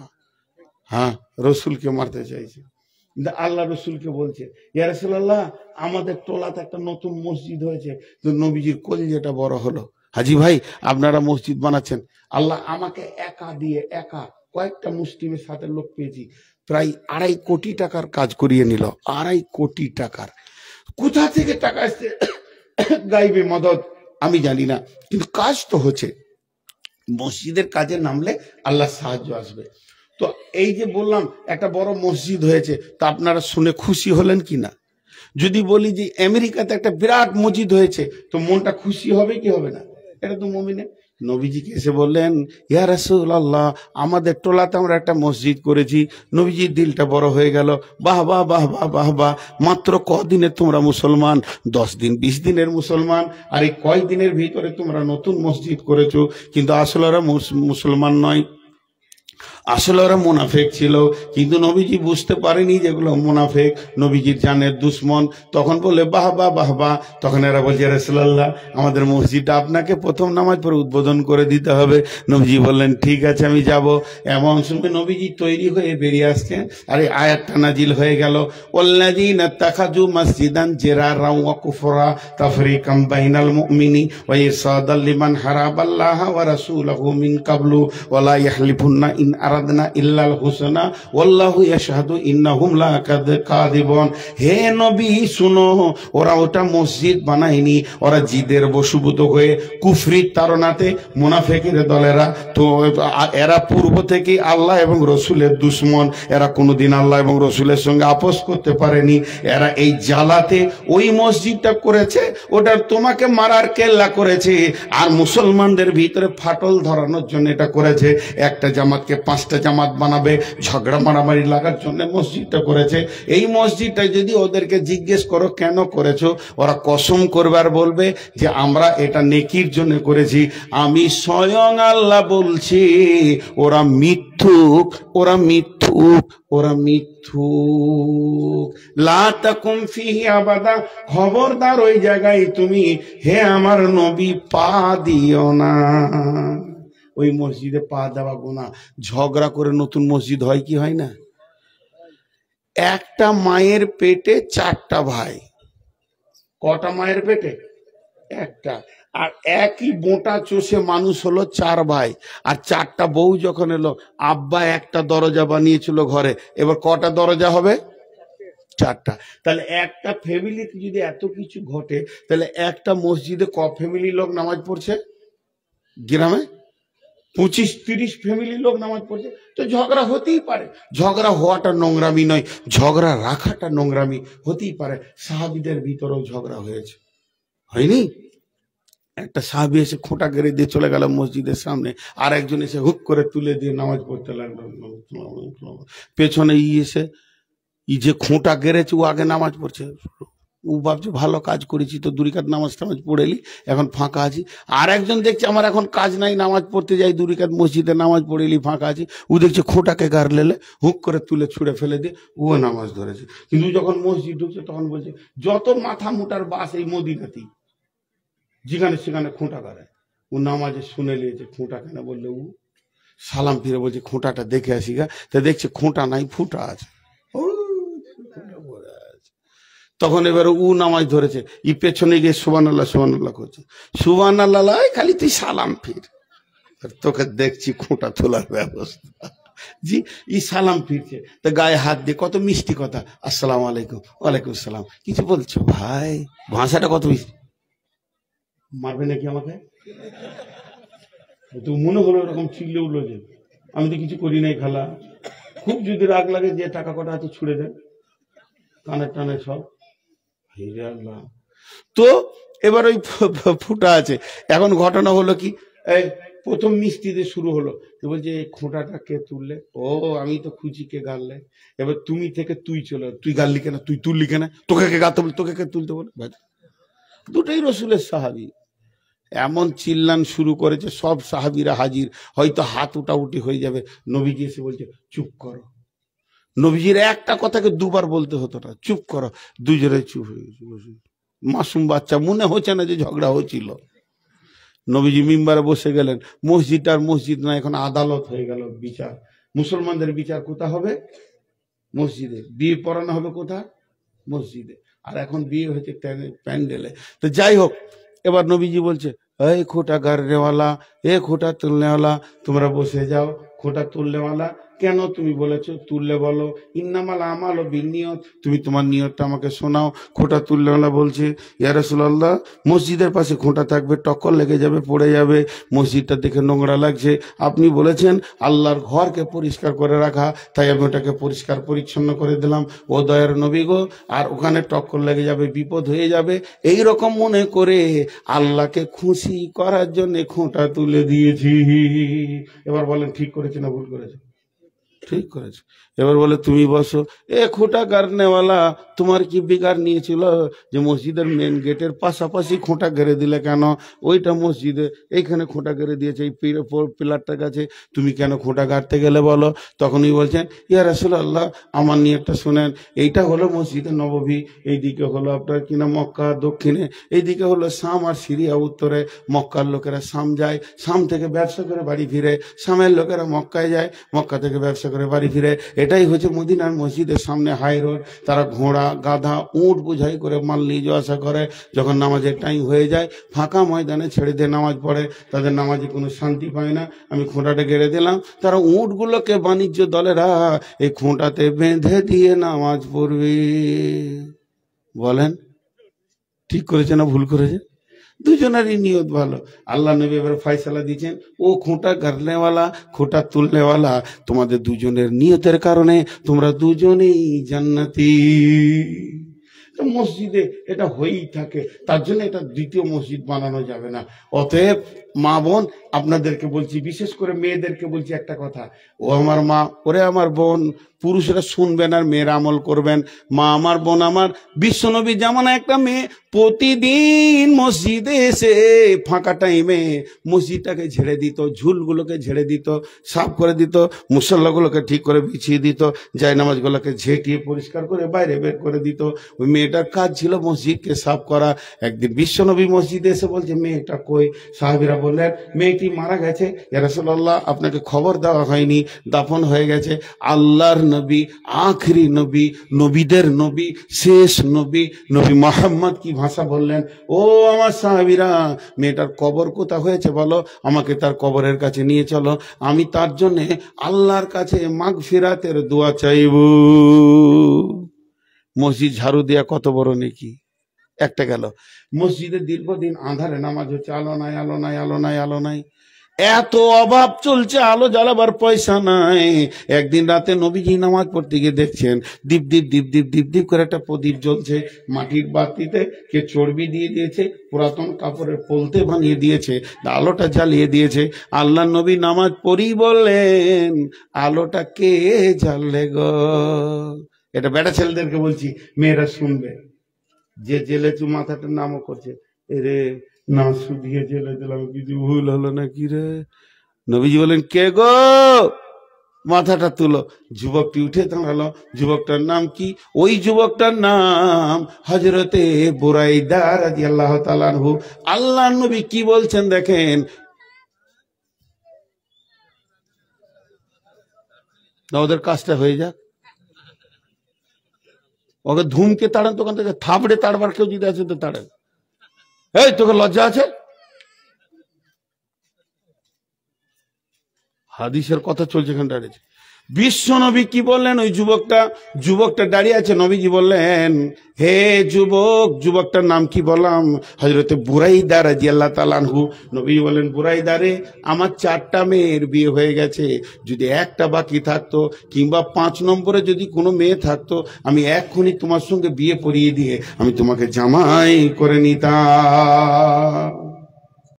হ্যাঁ, রসুলকে মারতে চাইছে। আল্লাহ রসুলকে বলছে, ইয়া রাসূলুল্লাহ, আমাদের টোলাতে একটা নতুন মসজিদ হয়েছে, তো নবীজির কলিজাটা বড় হলো, হাজি ভাই আপনারা মসজিদ বানাচ্ছেন, আল্লাহ আমাকে একা দিয়ে, একা কয়েকটা মুসলিমের সাথে লোক পেয়েছি, প্রায় 2.5 কোটি টাকার কাজ করিয়ে নিল। 2.5 কোটি টাকার। কোথা থেকে টাকা আসছে গাইবে মদদ আমি জানি না, কিন্তু কাজ তো হচ্ছে। মসজিদের কাজে নামলে আল্লাহ সাহায্য আসবে। তো এই যে বললাম একটা বড় মসজিদ হয়েছে, তা আপনারা শুনে খুশি হলেন কি না? যদি বলি যে আমেরিকাতে একটা বিরাট মসজিদ হয়েছে, তো মনটা খুশি হবে কি হবে না? এটা তো মুমিনের। নবীজিকে এসে বললেন, ইয়া রাসূলুল্লাহ, আমাদের টোলাতে আমরা একটা মসজিদ করেছি। নবীজির দিলটা বড় হয়ে গেল, বাহ বাহ বাহ বাহ বাহ বাহ, মাত্র কদিনে তোমরা মুসলমান? 10 দিন 20 দিনের মুসলমান, আর এই কয়দিনের ভিতরে তোমরা নতুন মসজিদ করেছো। কিন্তু আসলে ওরা মুসলমান নয়, আসলে ওরা মুনাফেক ছিল, কিন্তু নবীজি বুঝতে পারেনি যেগুলো মুনাফেক, নবীজির জানের দুশ্মন। তখন বলে বাহ বাহ বাহ বাহ, তখন এরা বলছে, রাসূলুল্লাহ আমাদের মসজিদটা আপনাকে প্রথম নামাজ পড়ে উদ্বোধন করে দিতে হবে। নবীজি বললেন ঠিক আছে আমি যাব। এমন সময় নবীজি তৈরি হয়ে বেরিয়ে আসছেন, আর এই আয়াতটা নাজিল হয়ে গেল, ওয়াল্লাযীনা তাখাযু মাসজিদান জিরারাও ওয়া কুফরা তাফরিকাম বাইনাল মুমিনি ওয়া ইরসাদাল লিমান হারাবাল্লাহা ওয়া রাসূলুহু মিন কাবলু ওয়া লা ইয়াহলিফুন্না ইন আরাদনা ইল্লাল হুসনা ওয়াল্লাহু ইয়াশহাদু ইন্নাহুম লাকাযিবুন। হে নবী শুনো, ওরা ওটা মসজিদ বানায়নি, ওরা জিদের বশীভূত হয়ে কুফরির তাড়নাতে মুনাফিকের দলেরা, তো এরা পূর্ব থেকে আল্লাহ এবং রসুলের দুশ্মন, এরা কোনোদিন আল্লাহ এবং রসুলের সঙ্গে আপোষ করতে পারেনি। এরা এই জ্বালাতে ওই মসজিদটা করেছে, ওটা তোমাকে মারার কেল্লা করেছে, আর মুসলমানদের ভিতরে ফাটল ধরানোর জন্য এটা করেছে। একটা জামাতকে 5টা জামাত বানাবে, ঝগড়া মারামারি লাগার জন্য মসজিদটা করেছে। এই মসজিদটা যদি ওদেরকে জিজ্ঞেস করো কেন করেছো, ওরা কসম করবে আর বলবে যে আমরা এটা নেকির জন্য করেছি। আমি স্বয়ং আল্লাহ বলছি, ওরা মিথ্যুক, ওরা মিথ্যুক, ওরা মিথ্যুক। লা তাকুম ফিহি আবাদা, খবরদার ওই জায়গায় তুমি হে আমার নবী পা দিও না। ওই মসজিদে পা দেওয়া গুনাহ। ঝগড়া করে নতুন মসজিদ হয় কি হয় না? একটা মায়ের পেটে 4টা ভাই। কটা মায়ের পেটে? একটা। আর একই বোঁটা চষে মানুষ হলো 4 ভাই, আর 4টা বউ যখন এলো, আব্বা একটা দরজা বানিয়েছিল ঘরে, এবার কটা দরজা হবে? 4টা। তাহলে একটা ফ্যামিলিতে যদি এত কিছু ঘটে, তাহলে একটা মসজিদে ক ফ্যামিলি লোক নামাজ পড়ছে? গ্রামে 25-30 ফ্যামিলি লোক নামাজ পড়ছে, তো ঝগড়া হতেই পারে। ঝগড়া হওয়াটা নোংরামি নয়, ঝগড়া রাখাটা নোংরামি হতেই পারে। সাহাবীদের ভিতরেও ঝগড়া হয়েছে, হয়নি? একটা সাহাবী এসে খোঁটা গেড়ে দিয়ে চলে গেল মসজিদের সামনে, আর একজন এসে হুক করে তুলে দিয়ে নামাজ পড়তে লাগলো। পেছনে এসে যে খোঁটা গেড়েছে ও আগে নামাজ পড়ছে, ও ভাবছে ভালো কাজ করেছি, তো 2 রাকাত নামাজ পড়েলি, এখন ফাঁকা আছি। আর একজন দেখছে আমার এখন কাজ নাই, নামাজ পড়তে যাই, 2 রাকাত মসজিদে নামাজ পড়েলি, ফাঁকা আছি। ও দেখছে খোঁটাকে গার লেলে হুক করে তুলে ছুঁড়ে ফেলে দিয়ে ও নামাজ ধরেছে। কিন্তু যখন মসজিদ ঢুকছে তখন বলছে যত মাথা মোটার বাস এই মদিনাতেই, যেখানে সেখানে খোঁটা গাড়ায়। ও নামাজে শুনে নিয়েছে খোঁটা কেন, বললে ও সালাম ফিরে বলছে খোঁটাটা দেখে আসি গা, তা দেখছে খোঁটা নাই, ফুটা আছে। তখন এবার ও নামাজ ধরেছে, ই পেছনে গিয়ে সুবহানাল্লাহ সুবহানাল্লাহ করছে, সুবহানাল্লাহ খালি তুই সালাম ফির, তোকে দেখছি খোঁটা তোলার ব্যবস্থা। জি, ই সালাম ফিরছে, তো গায়ে হাত দিয়ে কত মিষ্টি কথা, আসসালামু আলাইকুম, ওয়ালাইকুম আসসালাম, কিছু বলছো ভাই, ভাষাটা কত মিষ্টি। মারবে নাকি আমাকে? তো মনে হলো এরকম চিল্লে উঠলো যে আমি তো কিছু করি নাই খালা। খুব যদি রাগ লাগে, যে টাকা কটা আছে ছুড়ে দেন, কানের টানে সব। হিরে আল্লাহ। তো এবার ওই ফুটা আছে। এখন ঘটনা হলো কি, এই প্রথম মিষ্টি দিয়ে শুরু হলো, তো বলছে এই খোঁটাটা কে তুললে? ও আমি তো খুঁজি কে গাললে। এবার তুমি থেকে তুই চলে, তুই গাললি কেন, তুই তুললি কেন, তোকে কে গাতে বল, তোকে কে তুলতে বল। দুটোই রসুলের সাহাবি। এমন চিল্লান শুরু করেছে, সব সাহাবিরা হাজির, হয়তো হাত উঠাউটি হয়ে যাবে। নবীজি এসে বলছে চুপ করো। নবীজির একটা কথাকে দুবার বলতে হতো না, চুপ করো। দুজনে চুপ হয়ে গেছে বসে। মাসুম বাচ্চা, মনে হচ্ছে না যে ঝগড়া হচ্ছিল। নবীজি মিম্বারে বসে গেলেন। মসজিদ আর মসজিদ না, এখন আদালত হয়ে গেল, বিচার। মুসলমানদের বিচার কোথা হবে? মসজিদে। বিয়ে পড়ানো হবে কোথা? মসজিদে। আর এখন বিয়ে হয়েছে প্যান্ডেলে। তো যাই হোক, এবার নবীজি বলছে এই খোটা গাড়নেওয়ালা, এ খোটা তুলনেওয়ালা, তোমরা বসে যাও। খোটা তুলনেওয়ালা, কেন তুমি বলেছো তুললে বলো। ইন্নামাল আমাল ও বিনিয়ত, তুমি তোমার নিয়তটা আমাকে শোনাও। খোটা তুলনেওয়ালা বলছে ইয়া রাসূলুল্লাহ, মসজিদের পাশে খোঁটা থাকবে, টক্কর লেগে যাবে, পড়ে যাবে, মসজিদটা দেখে নোংরা লাগছে। আপনি বলেছেন আল্লাহর ঘরকে পরিষ্কার করে রাখা, তাই আমি ওটাকে পরিষ্কার পরিচ্ছন্ন করে দিলাম। ও দয়ার নবী গো, আর ওখানে টক্কর লেগে যাবে, বিপদ হয়ে যাবে, এই রকম মনে করে আল্লাহকে খুশি করার জন্য খোঁটা তুলে দিয়েছি। এবার বলেন ঠিক করেছে না ভুল করেছে? ঠিক করেছে। এবার বলে তুমি বসো। এ খোঁটা গাড়নেওয়ালা, তোমার কি বিগার নিয়েছিল যে মসজিদের মেন গেটের পাশাপাশি খোঁটা গেড়ে দিলে কেন? ওইটা মসজিদে, এইখানে খোঁটা গেড়ে দিয়েছে এই পিলারটার কাছে, তুমি কেন খোঁটা গাড়তে গেলে বলো? তখনই বলছেন ইয়া রাসূলুল্লাহ, আমার নিয়তটা শুনেন। এইটা হলো মসজিদে নববী, এইদিকে হলো আপনার কিনা মক্কা দক্ষিণে, এইদিকে হলো শাম আর সিরিয়া উত্তরে। মক্কার লোকেরা শাম যায়, শাম থেকে ব্যবসা করে বাড়ি ফিরে, শামের লোকেরা মক্কায় যায়, মক্কা থেকে ব্যবসা করে বাড়ি ফিরে। এটাই হচ্ছে মদিনার মসজিদের সামনে হাই রোড। তারা ঘোড়া গাধা উঁট বোঝাই করে মাল নিয়ে যাওয়া আসা করে। যখন নামাজের টাইম হয়ে যায়, ফাঁকা ময়দানে ছেড়ে দিয়ে নামাজ পড়ে, তাদের নামাজে কোনো শান্তি পায় না। আমি খোঁটাটা গেড়ে দিলাম, তারা উঁটগুলোকে বাণিজ্য দলেরা এই খোঁটাতে বেঁধে দিয়ে নামাজ পড়বে। বলেন ঠিক করেছে না ভুল করেছে? দুজনেরই নিয়ত ভালো। আল্লাহ নবী এবার ফয়সালা দিয়েছেন, ও খোঁটা গাড়নেওয়ালা, খোঁটা তুলনেওয়ালা, তোমাদের দুজনের নিয়তের কারণে তোমরা দুজনেই জান্নাতি। মসজিদে এটা হয়েই থাকে, তার জন্য এটা দ্বিতীয় মসজিদ বানানো যাবে না। অতএব মা বোন, আপনাদেরকে বলছি, বিশেষ করে মেয়েদেরকে বলছি একটা কথা, ও আমার মা, ওরে আমার বোন, পুরুষরা শুনবেন আর মেয়েরা আমল করবেন। মা আমার, বোন আমার, বিশ্বনবী জামানা একটা মেয়ে প্রতিদিন মসজিদে এসে ফাঁকা টাইমে মসজিদটাকে ঝেড়ে দিত, ঝুলগুলোকে ঝেড়ে দিত, সাফ করে দিত, মুসল্লাগুলোকে ঠিক করে বিছিয়ে দিত, জায়নামাজগুলোকে ঝেঁটিয়ে পরিষ্কার করে বাইরে বের করে দিত। ওই মেয়েটার কাজ ছিল মসজিদকে সাফ করা। একদিন বিশ্বনবী মসজিদে এসে বলছে মেয়েটা কই? সাহাবীরা বললেন মেয়েটি মারা গেছে। ইয়া রাসূলুল্লাহ, আপনাকে খবর দেওয়া হয়নি, দাফন হয়ে গেছে। আল্লাহর নবী, আখরি নবী, নবীদের নবী, শেষ নবী, নবী মুহাম্মদ কি ভাষা বললেন? ও আমার সাহাবীরা, মেয়েটার কবর কোথা হয়েছে বলো, আমাকে তার কবরের কাছে নিয়ে চলো, আমি তার জন্য আল্লাহর কাছে মাগফিরাতের দোয়া চাইব। মসজিদ ঝাড়ু দেয়া কত বড় নেকি। একটা গেল। মসজিদে দীর্ঘদিন আঁধারে নামাজ হচ্ছে, আলো নাই, আলো নাই, আলো নাই, আলো নাই, এত অভাব চলছে, আলো জ্বালাবার পয়সা নাই। একদিন রাতে নবীজি নামাজ পড়তে গিয়ে দেখছেন দীপ দীপ দীপ দীপ দীপ দীপ করে একটা প্রদীপ জ্বলছে। মাটির বাতিতে কে চর্বি দিয়ে দিয়েছে, পুরাতন কাপড়ের পলতে বানিয়ে দিয়েছে, আলোটা জ্বালিয়ে দিয়েছে। আল্লাহ নবী নামাজ পড়ি বললেন আলোটা কে জ্বাললে গো? এটা বেটা ছেলেদেরকে বলছি, মেয়েরা শুনবে। যে জেলে চু মাথাটার নামও করছে, এরে না শুধিয়ে জেলে দিলাম, কিছু ভুল হলো না কি রে? নবীজি বলেন কে গো, মাথাটা তুলো। যুবকটি উঠে দাঁড়ালো। যুবকটার নাম কি? ওই যুবকটার নাম হযরতে বুরাইদা রাদিয়াল্লাহু তাআলা আনহু। আল্লাহর নবী কি বলছেন দেখেন, ওদের কাজটা হয়ে যাক, ওকে ধুমকে তাড়ান, দোকান থেকে থাপড়ে তাড়বার কেউ যদি আছে তো তাড়েন। এই তোকে লজ্জা আছে? হাদিসের কথা চলছে এখানে দাঁড়িয়েছে। বিশ্ব নবী কি বললেন? ওই যুবকটা দাঁড়িয়ে আছে, নবীজি বললেন, হে যুবক, যুবকটার নাম কি বললাম? হযরতে বুরাইদা রাদিয়াল্লাহু তাআলা আনহু। নবী বলেন, বুরাইদা রে, আমার 4টা মেয়ের বিয়ে হয়ে গেছে, যদি একটা বাকি থাকতো কিংবা 5 নম্বরে যদি কোনো মেয়ে থাকতো, আমি এক্ষুনি তোমার সঙ্গে বিয়ে পড়িয়ে দিয়ে আমি তোমাকে জামাই করে নিতাম।